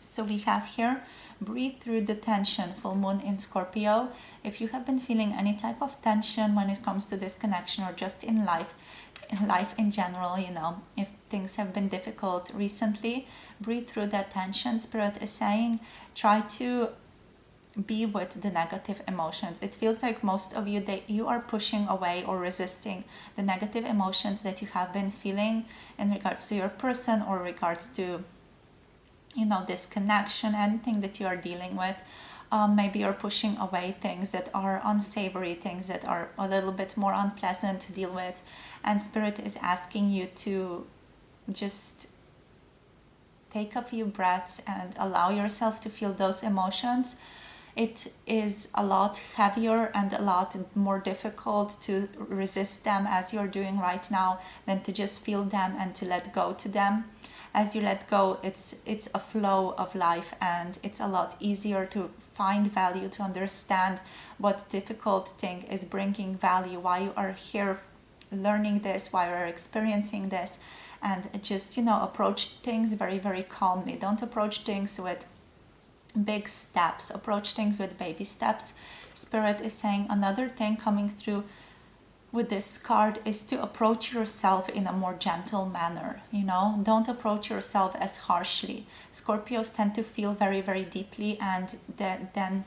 So we have here, breathe through the tension, full moon in Scorpio. If you have been feeling any type of tension when it comes to this connection, or just in life in general, if things have been difficult recently, breathe through that tension. Spirit is saying, try to be with the negative emotions. It feels like most of you, you are pushing away or resisting the negative emotions that you have been feeling in regards to your person, or regards to disconnection, anything that you are dealing with. Maybe you're pushing away things that are unsavory, things that are a little bit more unpleasant to deal with. And Spirit is asking you to just take a few breaths and allow yourself to feel those emotions. It is a lot heavier and a lot more difficult to resist them as you're doing right now than to just feel them and to let go to them. As you let go, it's a flow of life, and it's a lot easier to find value, to understand what difficult thing is bringing value, why you are here learning this, why you're experiencing this, and just approach things very, very calmly. Don't approach things with big steps, approach things with baby steps. Spirit is saying another thing coming through with this card is to approach yourself in a more gentle manner. Don't approach yourself as harshly. Scorpios tend to feel very, very deeply, and then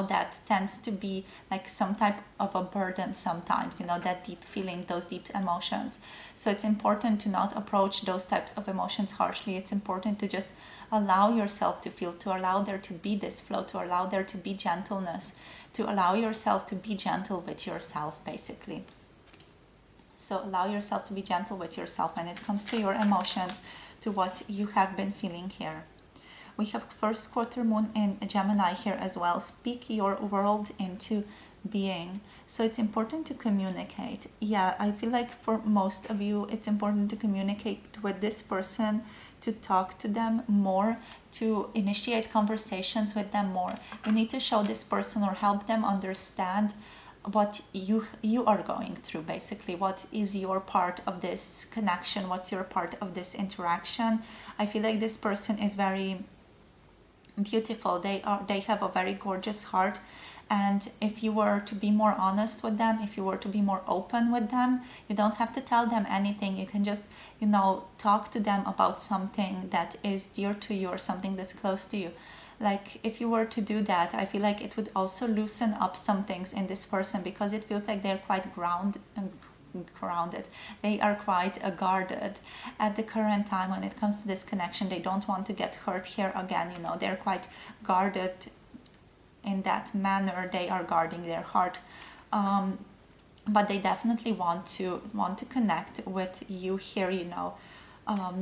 that tends to be like some type of a burden sometimes, that deep feeling, those deep emotions. So it's important to not approach those types of emotions harshly. It's important to just allow yourself to feel, to allow there to be this flow, to allow there to be gentleness, to allow yourself to be gentle with yourself, basically. So allow yourself to be gentle with yourself when it comes to your emotions, to what you have been feeling here. We have first quarter moon in Gemini here as well. Speak your world into being. So it's important to communicate. Yeah, I feel like for most of you, it's important to communicate with this person, to talk to them more, to initiate conversations with them more. You need to show this person or help them understand what you are going through, basically. What is your part of this connection? What's your part of this interaction? I feel like this person is very beautiful. They have a very gorgeous heart, and if you were to be more honest with them, if you were to be more open with them, you don't have to tell them anything. You can just talk to them about something that is dear to you or something that's close to you. Like, if you were to do that, I feel like it would also loosen up some things in this person, because it feels like they're quite grounded. They are quite guarded at the current time when it comes to this connection. They don't want to get hurt here again. They're quite guarded in that manner. They are guarding their heart, but they definitely want to connect with you here.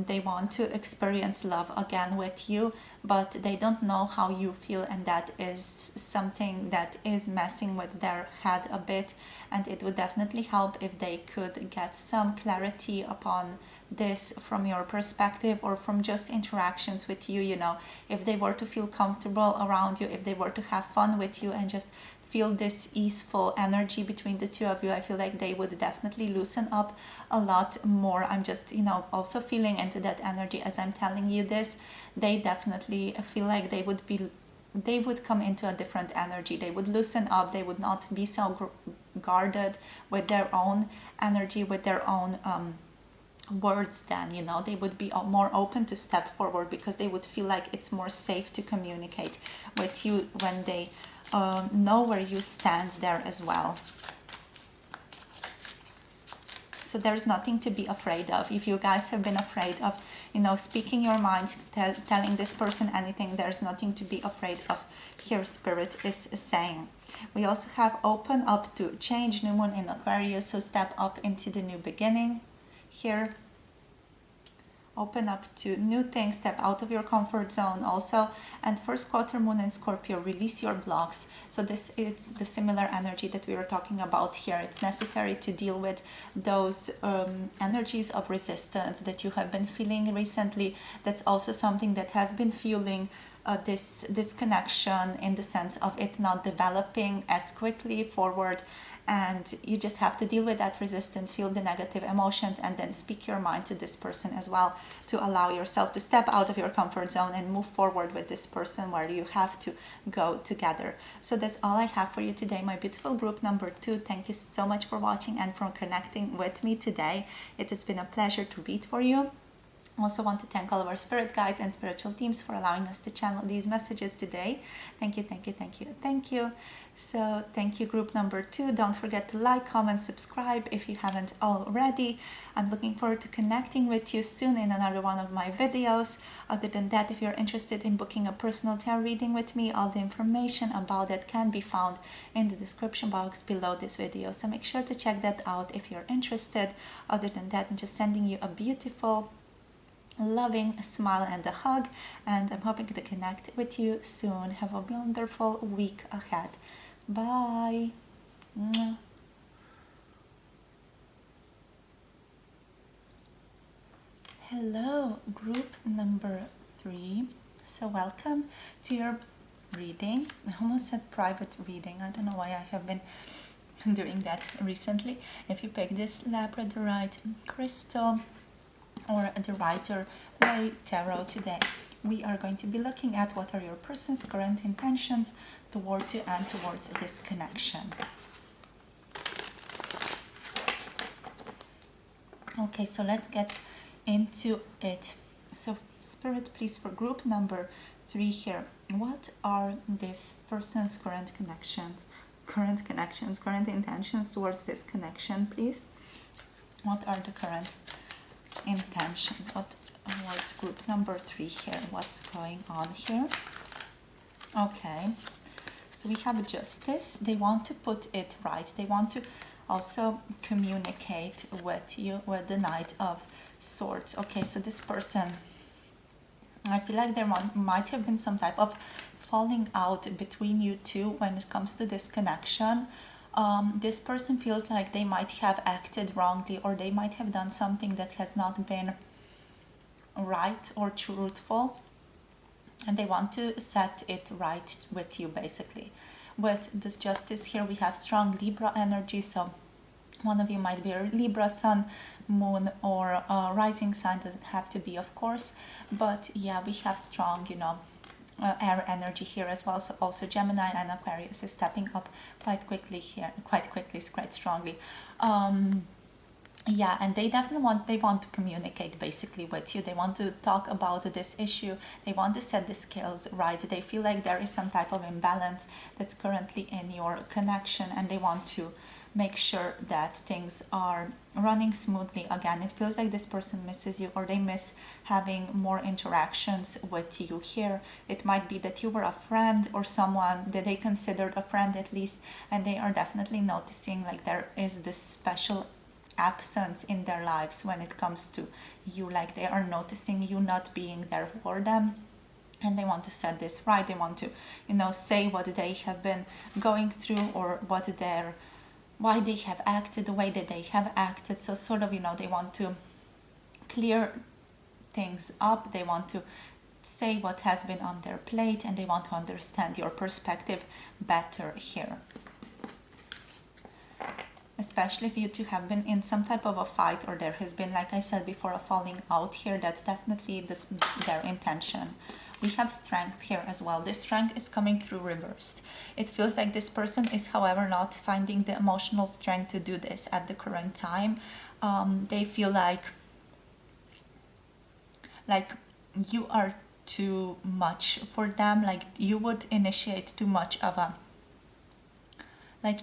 They want to experience love again with you, but they don't know how you feel, and that is something that is messing with their head a bit. And it would definitely help if they could get some clarity upon this from your perspective, or from just interactions with you. If they were to feel comfortable around you, if they were to have fun with you and just feel this easeful energy between the two of you, I feel like they would definitely loosen up a lot more. I'm just also feeling into that energy as I'm telling you this. They definitely feel like they would come into a different energy. They would loosen up. They would not be so guarded with their own energy, with their own words. Then they would be more open to step forward, because they would feel like it's more safe to communicate with you when they know where you stand there as well. So there's nothing to be afraid of. If you guys have been afraid of speaking your mind, telling this person anything, there's nothing to be afraid of here, Spirit is saying. We also have open up to change, new moon in Aquarius, so step up into the new beginning here. Open up to new things, step out of your comfort zone also. And first quarter moon in Scorpio, release your blocks. So this is the similar energy that we were talking about here. It's necessary to deal with those energies of resistance that you have been feeling recently. That's also something that has been fueling this connection, in the sense of it not developing as quickly forward. And you just have to deal with that resistance, feel the negative emotions, and then speak your mind to this person as well, to allow yourself to step out of your comfort zone and move forward with this person where you have to go together. So that's all I have for you today, my beautiful group number 2. Thank you so much for watching and for connecting with me today. It has been a pleasure to read for you. I also want to thank all of our spirit guides and spiritual teams for allowing us to channel these messages today. Thank you, thank you, thank you, thank you. So thank you, group number 2. Don't forget to like, comment, subscribe if you haven't already. I'm looking forward to connecting with you soon in another one of my videos. Other than that, if you're interested in booking a personal tarot reading with me, all the information about that can be found in the description box below this video. So make sure to check that out if you're interested. Other than that, I'm just sending you a beautiful, loving smile and a hug, and I'm hoping to connect with you soon. Have a wonderful week ahead. Bye. Mwah. Hello, group number 3. So welcome to your reading. I almost said private reading. I don't know why I have been doing that recently. If you pick this Labradorite crystal or the Rider-Waite tarot today, we are going to be looking at what are your person's current intentions towards you and towards this connection. Okay, so let's get into it. So Spirit, please, for group number 3 here, what are this person's current intentions towards this connection, please? What are the current intentions? What's group number 3 here? What's going on here? Okay, so we have justice. They want to put it right. They want to also communicate with you with the Knight of Swords. Okay, so this person, I feel like there might have been some type of falling out between you two when it comes to this connection. This person feels like they might have acted wrongly, or they might have done something that has not been right or truthful, and they want to set it right with you, basically. With this justice here, we have strong Libra energy, so one of you might be a Libra sun, moon, or rising sign. Doesn't have to be, of course, but yeah, we have strong, air energy here as well. So also Gemini and Aquarius is stepping up quite quickly here, quite strongly. Yeah, and they definitely want to communicate basically with you. They want to talk about this issue. They want to set the scales right. They feel like there is some type of imbalance that's currently in your connection, and they want to make sure that things are running smoothly again. It feels like this person misses you, or they miss having more interactions with you here. It might be that you were a friend or someone that they considered a friend at least, and they are definitely noticing like there is this special absence in their lives when it comes to you. Like they are noticing you not being there for them, and they want to set this right. They want to say what they have been going through, or why they have acted the way that they have acted. So sort of they want to clear things up. They want to say what has been on their plate, and they want to understand your perspective better here. Especially if you two have been in some type of a fight, or there has been, like I said before, a falling out here. That's definitely their intention. We have strength here as well. This strength is coming through reversed. It feels like this person is, however, not finding the emotional strength to do this at the current time. They feel like you are too much for them. Like you would initiate too much of a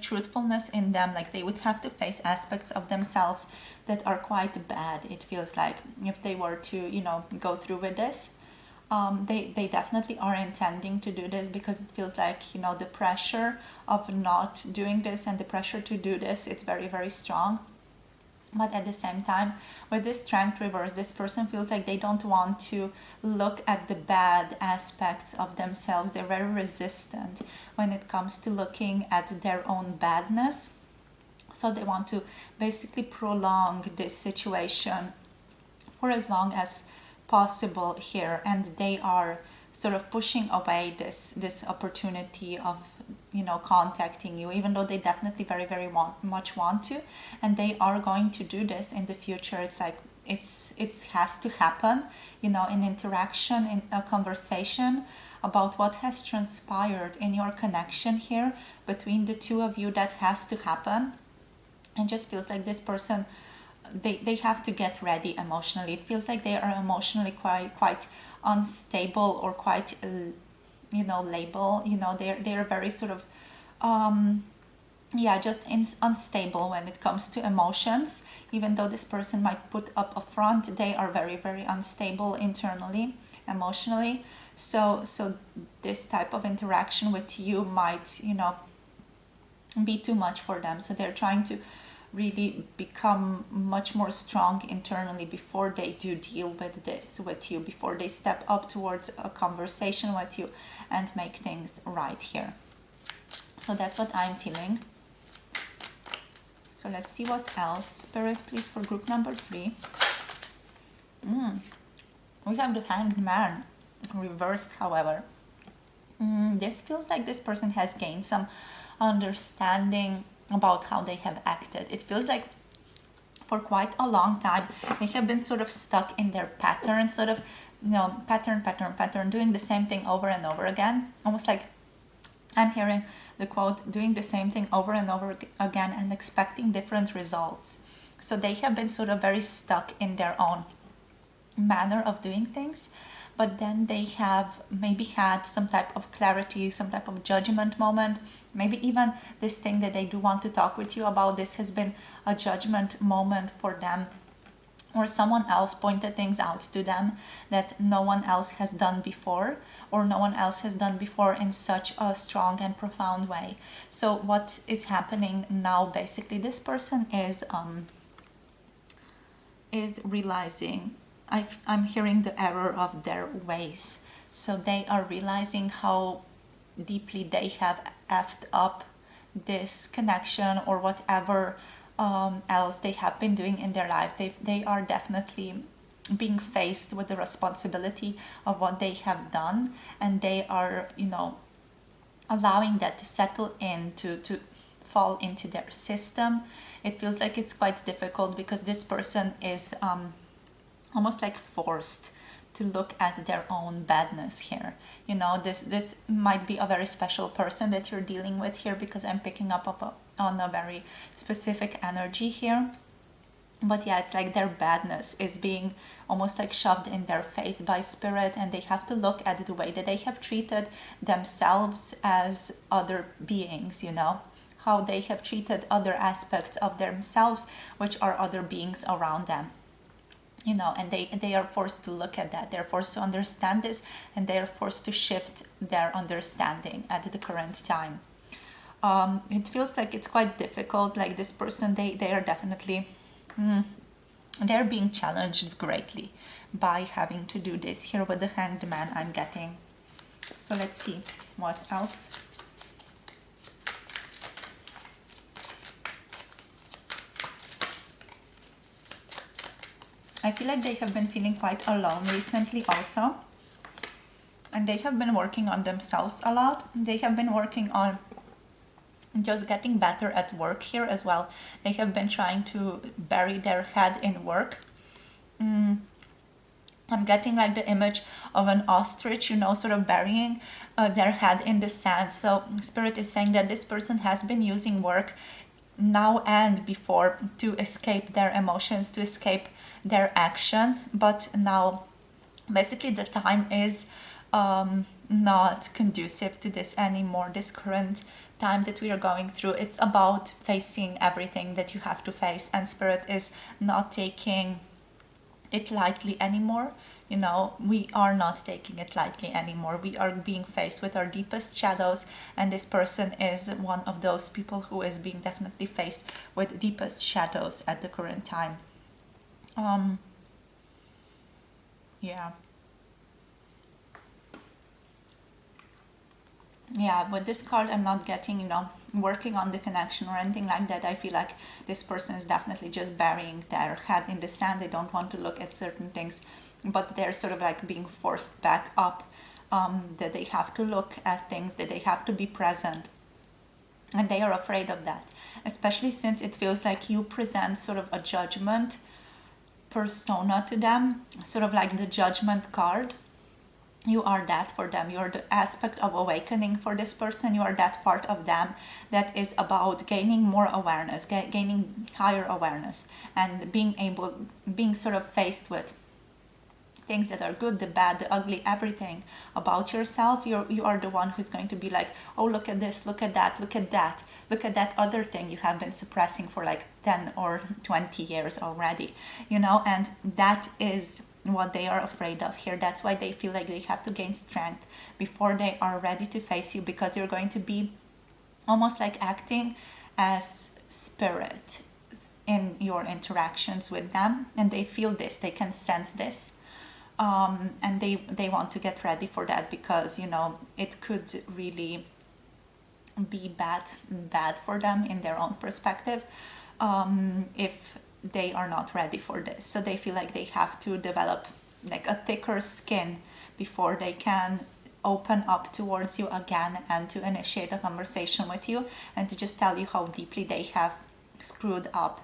truthfulness in them. Like they would have to face aspects of themselves that are quite bad. It feels like if they were to go through with this, they definitely are intending to do this, because it feels like the pressure of not doing this and the pressure to do this, it's very, very strong. But at the same time, with this strength reverse, this person feels like they don't want to look at the bad aspects of themselves. They're very resistant when it comes to looking at their own badness. So they want to basically prolong this situation for as long as possible here. And they are sort of pushing away this opportunity of contacting you, even though they definitely very, very much want to, and they are going to do this in the future. It's like it has to happen, in interaction, in a conversation about what has transpired in your connection here between the two of you. That has to happen, and just feels like this person they have to get ready emotionally. It feels like they are emotionally quite unstable, or quite label, they're very sort of just unstable when it comes to emotions. Even though this person might put up a front, they are very, very unstable internally, emotionally. So this type of interaction with you might be too much for them. So they're trying to really become much more strong internally before they do deal with this with you, before they step up towards a conversation with you and make things right here. So that's what I'm feeling. So let's see what else. Spirit, please, for group number 3. We have the Hanged Man reversed, however. This feels like this person has gained some understanding about how they have acted. It feels like for quite a long time they have been sort of stuck in their pattern, sort of pattern, doing the same thing over and over again. Almost like I'm hearing the quote, doing the same thing over and over again and expecting different results. So they have been sort of very stuck in their own manner of doing things. But then they have maybe had some type of clarity, some type of judgment moment. Maybe even this thing that they do want to talk with you about, this has been a judgment moment for them. Or someone else pointed things out to them that no one else has done before, or no one else has done before in such a strong and profound way. So what is happening now, basically, this person is realizing, I'm hearing the error of their ways. So they are realizing how deeply they have effed up this connection, or whatever else they have been doing in their lives. They are definitely being faced with the responsibility of what they have done, and they are allowing that to settle in, to fall into their system. It feels like it's quite difficult because this person is almost like forced to look at their own badness here. This might be a very special person that you're dealing with here, because I'm picking up on a very specific energy here. But yeah, it's like their badness is being almost like shoved in their face by spirit, and they have to look at the way that they have treated themselves as other beings, how they have treated other aspects of themselves, which are other beings around them. And they are forced to look at that. They're forced to understand this, and they are forced to shift their understanding at the current time. It feels like it's quite difficult. Like this person, they are definitely, they're being challenged greatly by having to do this here with the Hanged Man I'm getting. So let's see what else. I feel like they have been feeling quite alone recently also. And they have been working on themselves a lot. They have been working on just getting better at work here as well. They have been trying to bury their head in work. I'm getting like the image of an ostrich, sort of burying their head in the sand. So Spirit is saying that this person has been using work now and before to escape their emotions, to escape their actions, but now basically the time is not conducive to this anymore. This current time that we are going through, it's about facing everything that you have to face, and Spirit is not taking it lightly anymore. We are not taking it lightly anymore. We are being faced with our deepest shadows, and this person is one of those people who is being definitely faced with deepest shadows at the current time. Yeah, with this card I'm not getting, working on the connection or anything like that. I feel like this person is definitely just burying their head in the sand. They don't want to look at certain things, but they're sort of like being forced back up, that they have to look at things, that they have to be present. And they are afraid of that, especially since it feels like you present sort of a judgment persona to them, sort of like the judgment card. You are that for them. You're the aspect of awakening for this person. You are that part of them that is about gaining more awareness, gaining higher awareness, and being sort of faced with things that are good, the bad, the ugly, everything about yourself. You are the one who's going to be like, oh, look at this, look at that, look at that, look at that other thing you have been suppressing for like 10 or 20 years already, and that is what they are afraid of here. That's why they feel like they have to gain strength before they are ready to face you, because you're going to be almost like acting as spirit in your interactions with them, and they feel this, they can sense this, and they want to get ready for that, because it could really be bad for them in their own perspective, if they are not ready for this. So they feel like they have to develop like a thicker skin before they can open up towards you again, and to initiate a conversation with you, and to just tell you how deeply they have screwed up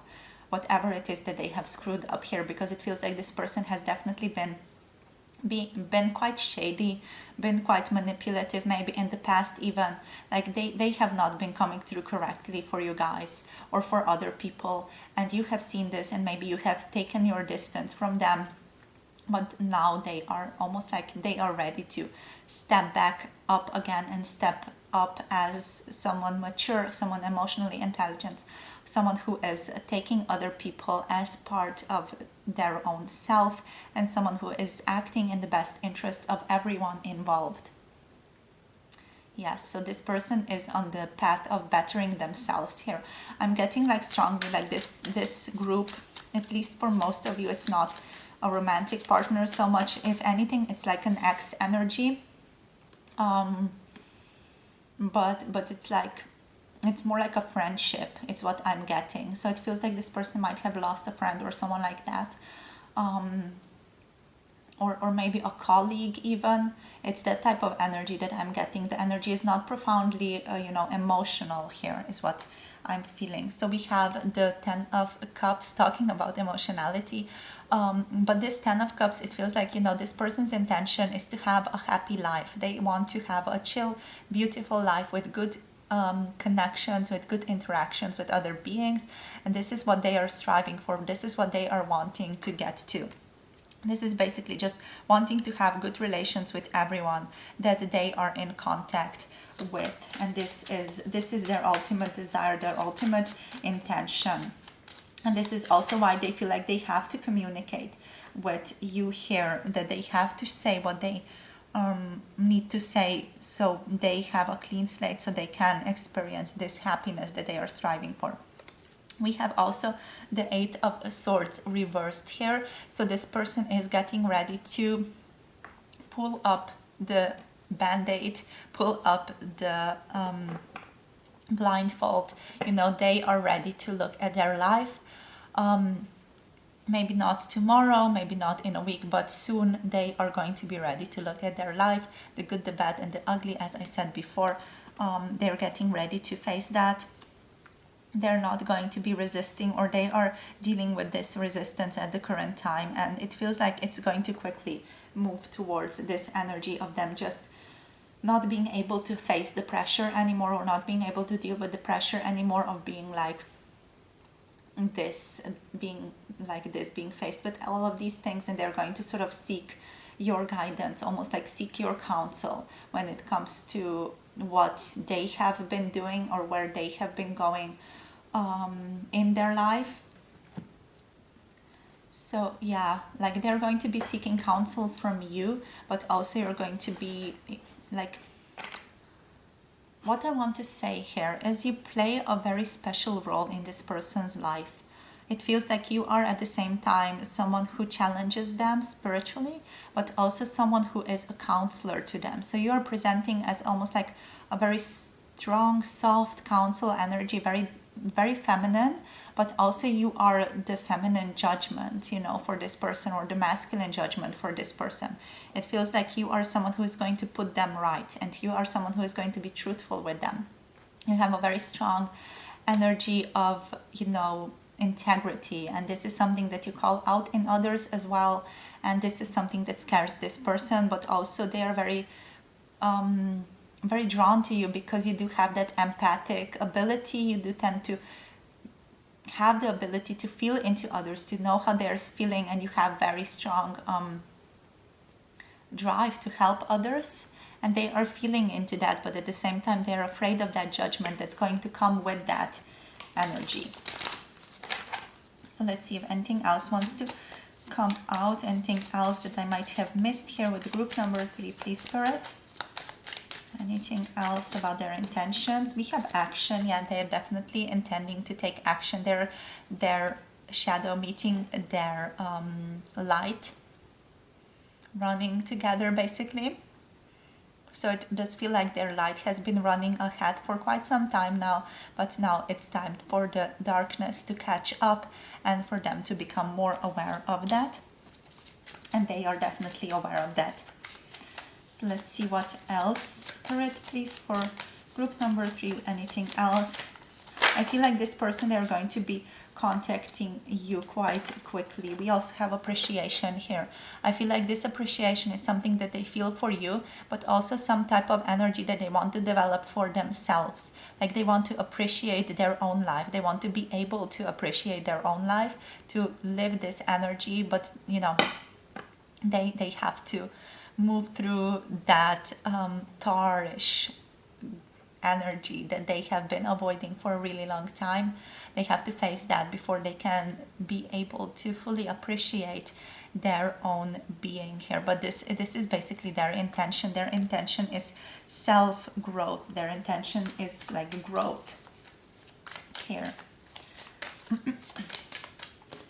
whatever it is that they have screwed up here, because it feels like this person has definitely been quite shady, been quite manipulative, maybe in the past even. Like they have not been coming through correctly for you guys or for other people, and you have seen this, and maybe you have taken your distance from them, but now they are almost like they are ready to step back up again, and step up as someone mature, someone emotionally intelligent, someone who is taking other people as part of their own self, and someone who is acting in the best interest of everyone involved. Yes, so this person is on the path of bettering themselves here. I'm getting like strongly like this group, at least for most of you, it's not a romantic partner so much. If anything, it's like an ex energy. But it's more like a friendship, it's what I'm getting. So it feels like this person might have lost a friend or someone like that, or maybe a colleague even. It's that type of energy that I'm getting. The energy is not profoundly emotional here, is what I'm feeling. So we have the 10 of Cups talking about emotionality, but this 10 of Cups, it feels like this person's intention is to have a happy life. They want to have a chill, beautiful life with good connections, with good interactions with other beings, and this is what they are striving for. This is what they are wanting to get to. This is basically just wanting to have good relations with everyone that they are in contact with, and this is their ultimate desire, their ultimate intention. And this is also why they feel like they have to communicate with you here, that they have to say what they need to say, so they have a clean slate, so they can experience this happiness that they are striving for. We have also the 8 of Swords reversed here. So this person is getting ready to pull up the band-aid, pull up the blindfold. They are ready to look at their life. Maybe not tomorrow, maybe not in a week, but soon they are going to be ready to look at their life, the good, the bad, and the ugly. As I said before, they're getting ready to face that. They're not going to be resisting, or they are dealing with this resistance at the current time, and it feels like it's going to quickly move towards this energy of them just not being able to face the pressure anymore, or not being able to deal with the pressure anymore of being like this, being faced with all of these things, and they're going to sort of seek your guidance, almost like seek your counsel when it comes to what they have been doing or where they have been going in their life. So yeah, like they're going to be seeking counsel from you, but also you're going to be like, what I want to say here is you play a very special role in this person's life. It feels like you are at the same time someone who challenges them spiritually, but also someone who is a counselor to them. So you are presenting as almost like a very strong, soft counsel energy, very very feminine, but also you are the feminine judgment, for this person, or the masculine judgment for this person. It feels like you are someone who is going to put them right, and you are someone who is going to be truthful with them. You have a very strong energy of, integrity, and this is something that you call out in others as well, and this is something that scares this person, but also they are very very drawn to you because you do have that empathic ability. You do tend to have the ability to feel into others, to know how they're feeling, and you have very strong drive to help others, and they are feeling into that, but at the same time they're afraid of that judgment that's going to come with that energy. So let's see if anything else wants to come out, anything else that I might have missed here with group number 3, please, Spirit. Anything else about their intentions? We have action. Yeah, they're definitely intending to take action. Their shadow meeting their light, running together basically. So it does feel like their light has been running ahead for quite some time now, but now it's time for the darkness to catch up and for them to become more aware of that. And they are definitely aware of that. So let's see what else, Spirit, please, for group number 3. Anything else? I feel like this person, they're going to be contacting you quite quickly. We also have appreciation here. I feel like this appreciation is something that they feel for you, but also some type of energy that they want to develop for themselves. Like they want to appreciate their own life. They want to be able to appreciate their own life, to live this energy, but you know, they have to move through that tarish energy that they have been avoiding for a really long time. They have to face that before they can be able to fully appreciate their own being here. But this is basically their intention. Their intention is self-growth. Their intention is like growth here.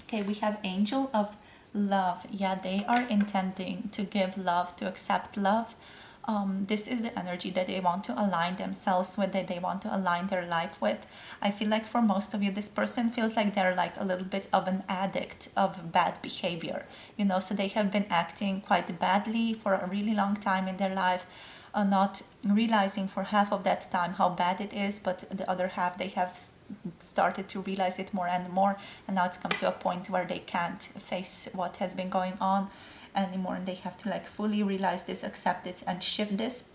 Okay, we have Angel of Love. Yeah, they are intending to give love, to accept love. This is the energy that they want to align themselves with, that they want to align their life with. I feel like for most of you, this person feels like they're like a little bit of an addict of bad behavior, you know, so they have been acting quite badly for a really long time in their life, not realizing for half of that time how bad it is, but the other half they have started to realize it more and more, and now it's come to a point where they can't face what has been going on anymore, and they have to like fully realize this, accept it, and shift this.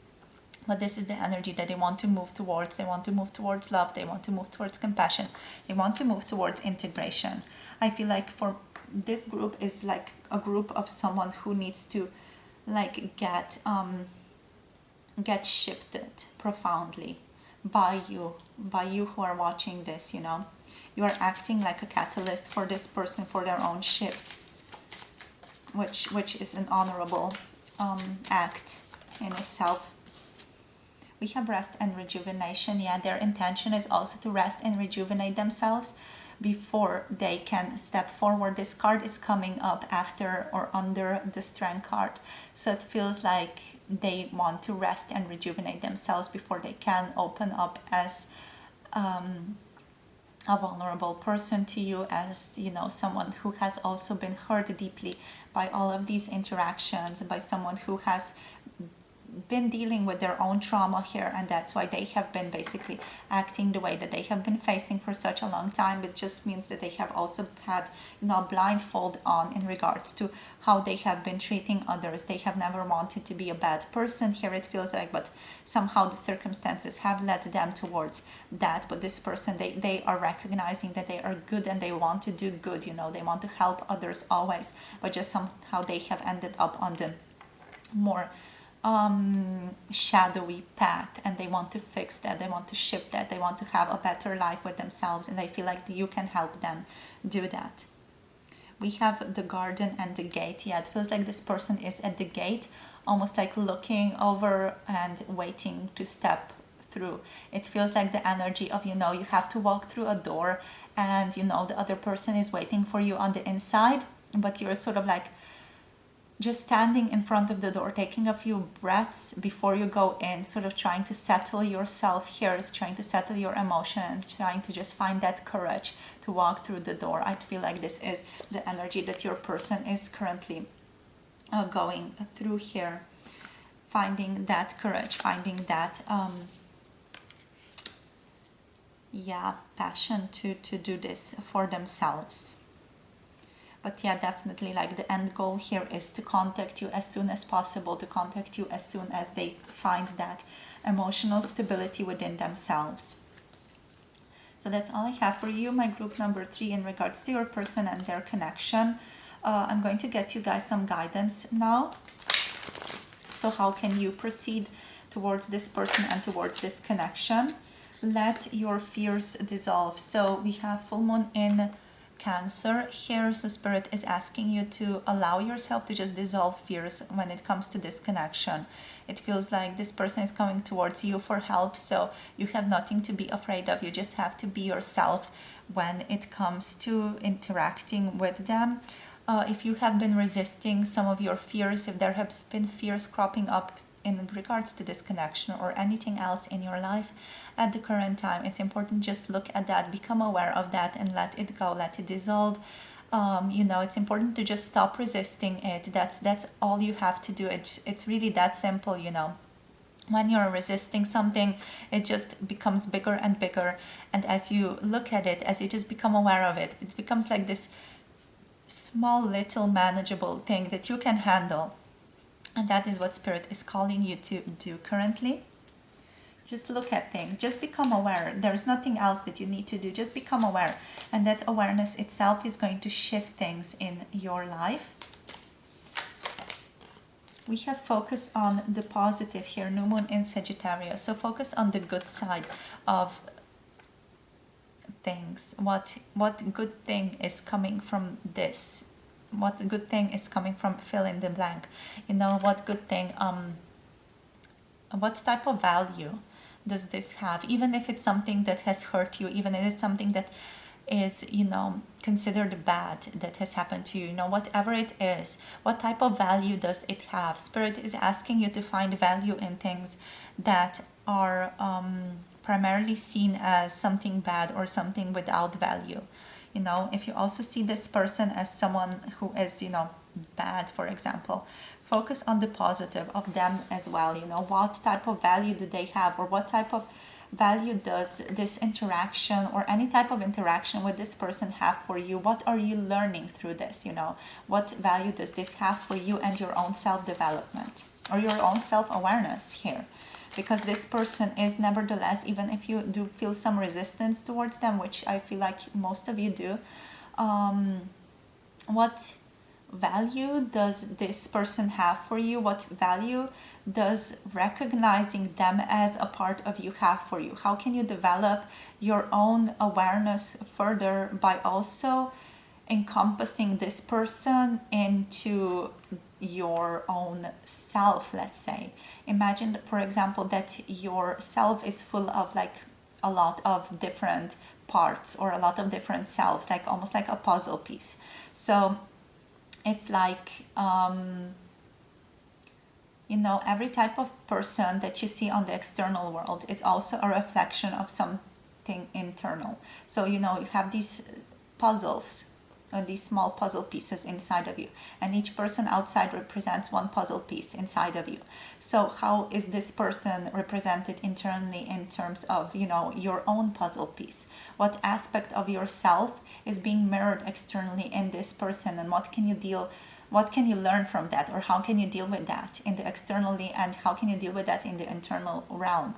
But this is the energy that they want to move towards. They want to move towards love. They want to move towards compassion. They want to move towards integration. I feel like for this group is like a group of someone who needs to like get shifted profoundly by you who are watching this. You know, you are acting like a catalyst for this person, for their own shift, which is an honorable act in itself. We have rest and rejuvenation. Yeah, their intention is also to rest and rejuvenate themselves before they can step forward. This card is coming up after or under the Strength card, so it feels like they want to rest and rejuvenate themselves before they can open up as a vulnerable person to you, as you know, someone who has also been hurt deeply by all of these interactions, by someone who has been dealing with their own trauma here, and that's why they have been basically acting the way that they have been facing for such a long time. It just means that they have also had, you know, blindfold on in regards to how they have been treating others. They have never wanted to be a bad person here, it feels like, but somehow the circumstances have led them towards that. But this person, they are recognizing that they are good and they want to do good, you know, they want to help others always, but just somehow they have ended up on the more shadowy path, and they want to fix that, they want to shift that, they want to have a better life with themselves, and I feel like you can help them do that. We have the Garden and the Gate. Yeah, it feels like this person is at the gate, almost like looking over and waiting to step through. It feels like the energy of, you know, you have to walk through a door and, you know, the other person is waiting for you on the inside, but you're sort of like just standing in front of the door, taking a few breaths before you go in, sort of trying to settle yourself here, trying to settle your emotions, trying to just find that courage to walk through the door. I feel like this is the energy that your person is currently going through here. Finding that courage, finding that yeah, passion to do this for themselves. But yeah, definitely, like, the end goal here is to contact you as soon as possible, to contact you as soon as they find that emotional stability within themselves. So that's all I have for you, my group number 3, in regards to your person and their connection. I'm going to get you guys some guidance now. So how can you proceed towards this person and towards this connection? Let your fears dissolve. So we have full moon in Cancer here, so Spirit is asking you to allow yourself to just dissolve fears when it comes to this connection. It feels like this person is coming towards you for help, so you have nothing to be afraid of. You just have to be yourself when it comes to interacting with them. If you have been resisting some of your fears, if there have been fears cropping up in regards to this connection or anything else in your life at the current time, it's important just look at that, become aware of that, and let it go, let it dissolve. It's important to just stop resisting it. That's all you have to do. It's really that simple. When you're resisting something, it just becomes bigger and bigger, and as you look at it, as you just become aware of it, it becomes like this small little manageable thing that you can handle. And that is what Spirit is calling you to do currently. Just look at things, just become aware. There's nothing else that you need to do, just become aware, and that awareness itself is going to shift things in your life. We have focus on the positive here, new moon in Sagittarius, so focus on the good side of things. What good thing is coming from this? What good thing is coming from fill in the blank? What good thing, what type of value does this have? Even if it's something that has hurt you, even if it's something that is, considered bad that has happened to you, whatever it is, what type of value does it have? Spirit is asking you to find value in things that are primarily seen as something bad or something without value. If you also see this person as someone who is, bad, for example, focus on the positive of them as well. What type of value do they have, or what type of value does this interaction or any type of interaction with this person have for you? What are you learning through this? What value does this have for you and your own self-development or your own self-awareness here? Because this person is, nevertheless, even if you do feel some resistance towards them, which I feel like most of you do, what value does this person have for you? What value does recognizing them as a part of you have for you? How can you develop your own awareness further by also encompassing this person into your own self? Let's say, imagine, for example, that your self is full of like a lot of different parts or a lot of different selves, like almost like a puzzle piece. So it's like every type of person that you see on the external world is also a reflection of something internal. So you have these puzzles, these small puzzle pieces inside of you, and each person outside represents one puzzle piece inside of you. So how is this person represented internally in terms of your own puzzle piece? What aspect of yourself is being mirrored externally in this person, and what can you learn from that, or how can you deal with that in the externally, and how can you deal with that in the internal realm?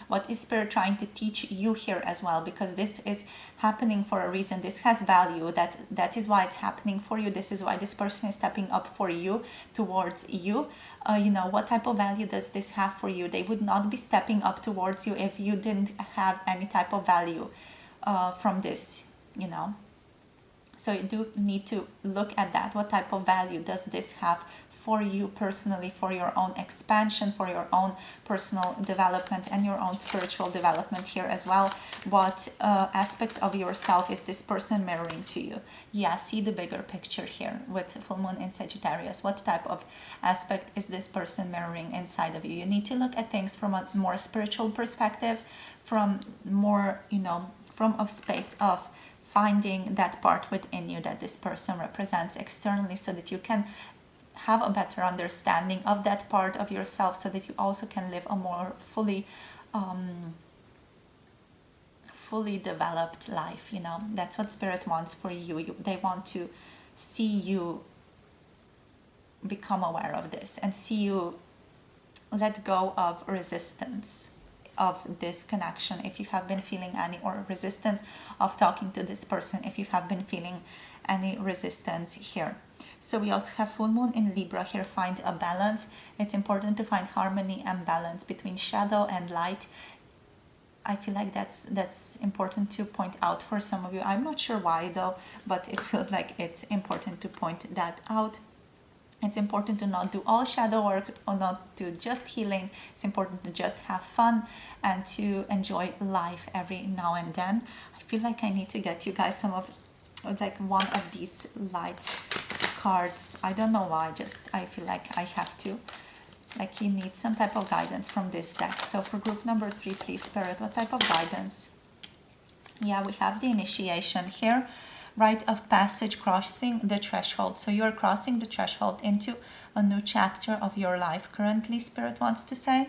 What is Spirit trying to teach you here as well? Because this is happening for a reason. This has value. That is why it's happening for you. This is why this person is stepping up for you, towards you. What type of value does this have for you? They would not be stepping up towards you if you didn't have any type of value from this. So you do need to look at that. What type of value does this have for you personally, for your own expansion, for your own personal development and your own spiritual development here as well? What aspect of yourself is this person mirroring to you? Yeah, see the bigger picture here with full moon in Sagittarius. What type of aspect is this person mirroring inside of you? You need to look at things from a more spiritual perspective, from more, from a space of finding that part within you that this person represents externally, so that you can have a better understanding of that part of yourself, so that you also can live a more fully fully developed life, you know. That's what Spirit wants for you. They want to see you become aware of this and see you let go of resistance of this connection if you have been feeling any, or resistance of talking to this person if you have been feeling any resistance here. So we also have full moon in Libra here. Find a balance. It's important to find harmony and balance between shadow and light. I feel like that's important to point out for some of you. I'm not sure why though, but it feels like it's important to point that out. It's important to not do all shadow work or not do just healing. It's important to just have fun and to enjoy life every now and then. I feel like I need to get you guys some of, like, one of these light cards. I don't know why, just I feel like I have to. Like, you need some type of guidance from this deck. So for group number 3, please, Spirit, what type of guidance? Yeah, we have the initiation here. Rite of passage, crossing the threshold. So you're crossing the threshold into a new chapter of your life currently, Spirit wants to say.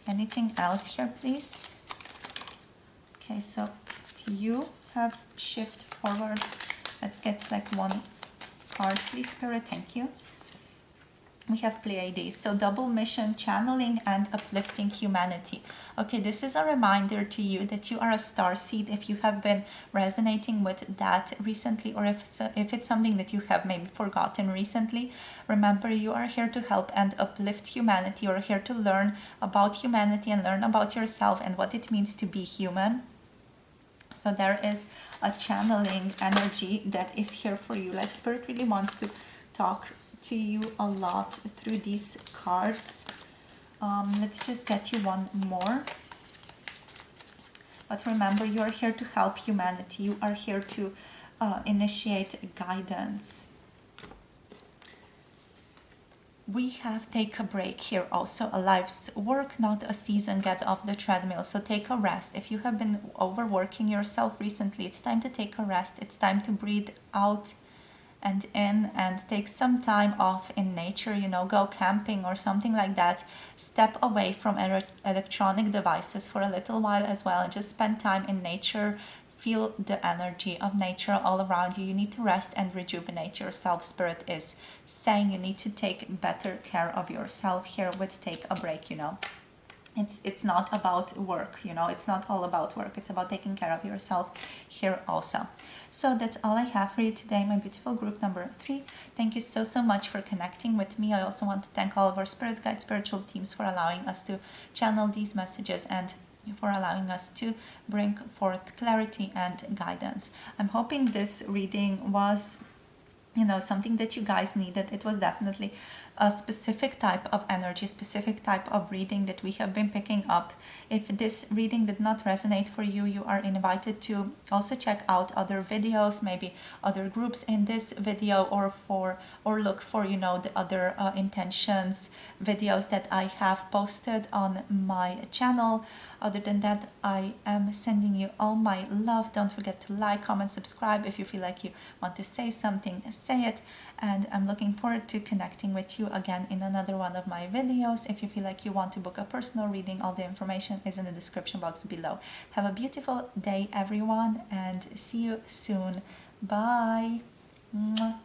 Anything else here, please? Okay, so you have shift forward. Let's get like one card, please, Spirit. Thank you. We have Pleiades, so double mission, channeling and uplifting humanity. Okay, this is a reminder to you that you are a starseed. If you have been resonating with that recently, or if it's something that you have maybe forgotten recently, remember you are here to help and uplift humanity. You're here to learn about humanity and learn about yourself and what it means to be human. So there is a channeling energy that is here for you. Like, Spirit really wants to talk to you a lot through these cards. Let's just get you one more. But remember, you are here to help humanity. You are here to initiate guidance. We have take a break here also, a life's work, not a season. Get off the treadmill. So take a rest. If you have been overworking yourself recently, it's time to take a rest. It's time to breathe out and in and take some time off in nature, you know, go camping or something like that. Step away from electronic devices for a little while as well and just spend time in nature. Feel the energy of nature all around you. You need to rest and rejuvenate yourself. Spirit is saying you need to take better care of yourself here with take a break, you know. It's not about work, you know, it's not all about work. It's about taking care of yourself here also. So that's all I have for you today, my beautiful group number 3. Thank you so much for connecting with me. I also want to thank all of our spirit guide spiritual teams for allowing us to channel these messages and for allowing us to bring forth clarity and guidance. I'm hoping this reading was, you know, something that you guys needed. It was definitely a specific type of energy, specific type of reading that we have been picking up. If this reading did not resonate for you, you are invited to also check out other videos, maybe other groups in this video, or look for, you know, the other intentions videos that I have posted on my channel. Other than that, I am sending you all my love. Don't forget to like, comment, subscribe. If you feel like you want to say something, say it. And I'm looking forward to connecting with you again in another one of my videos. If you feel like you want to book a personal reading, all the information is in the description box below. Have a beautiful day, everyone, and see you soon. Bye. Mwah.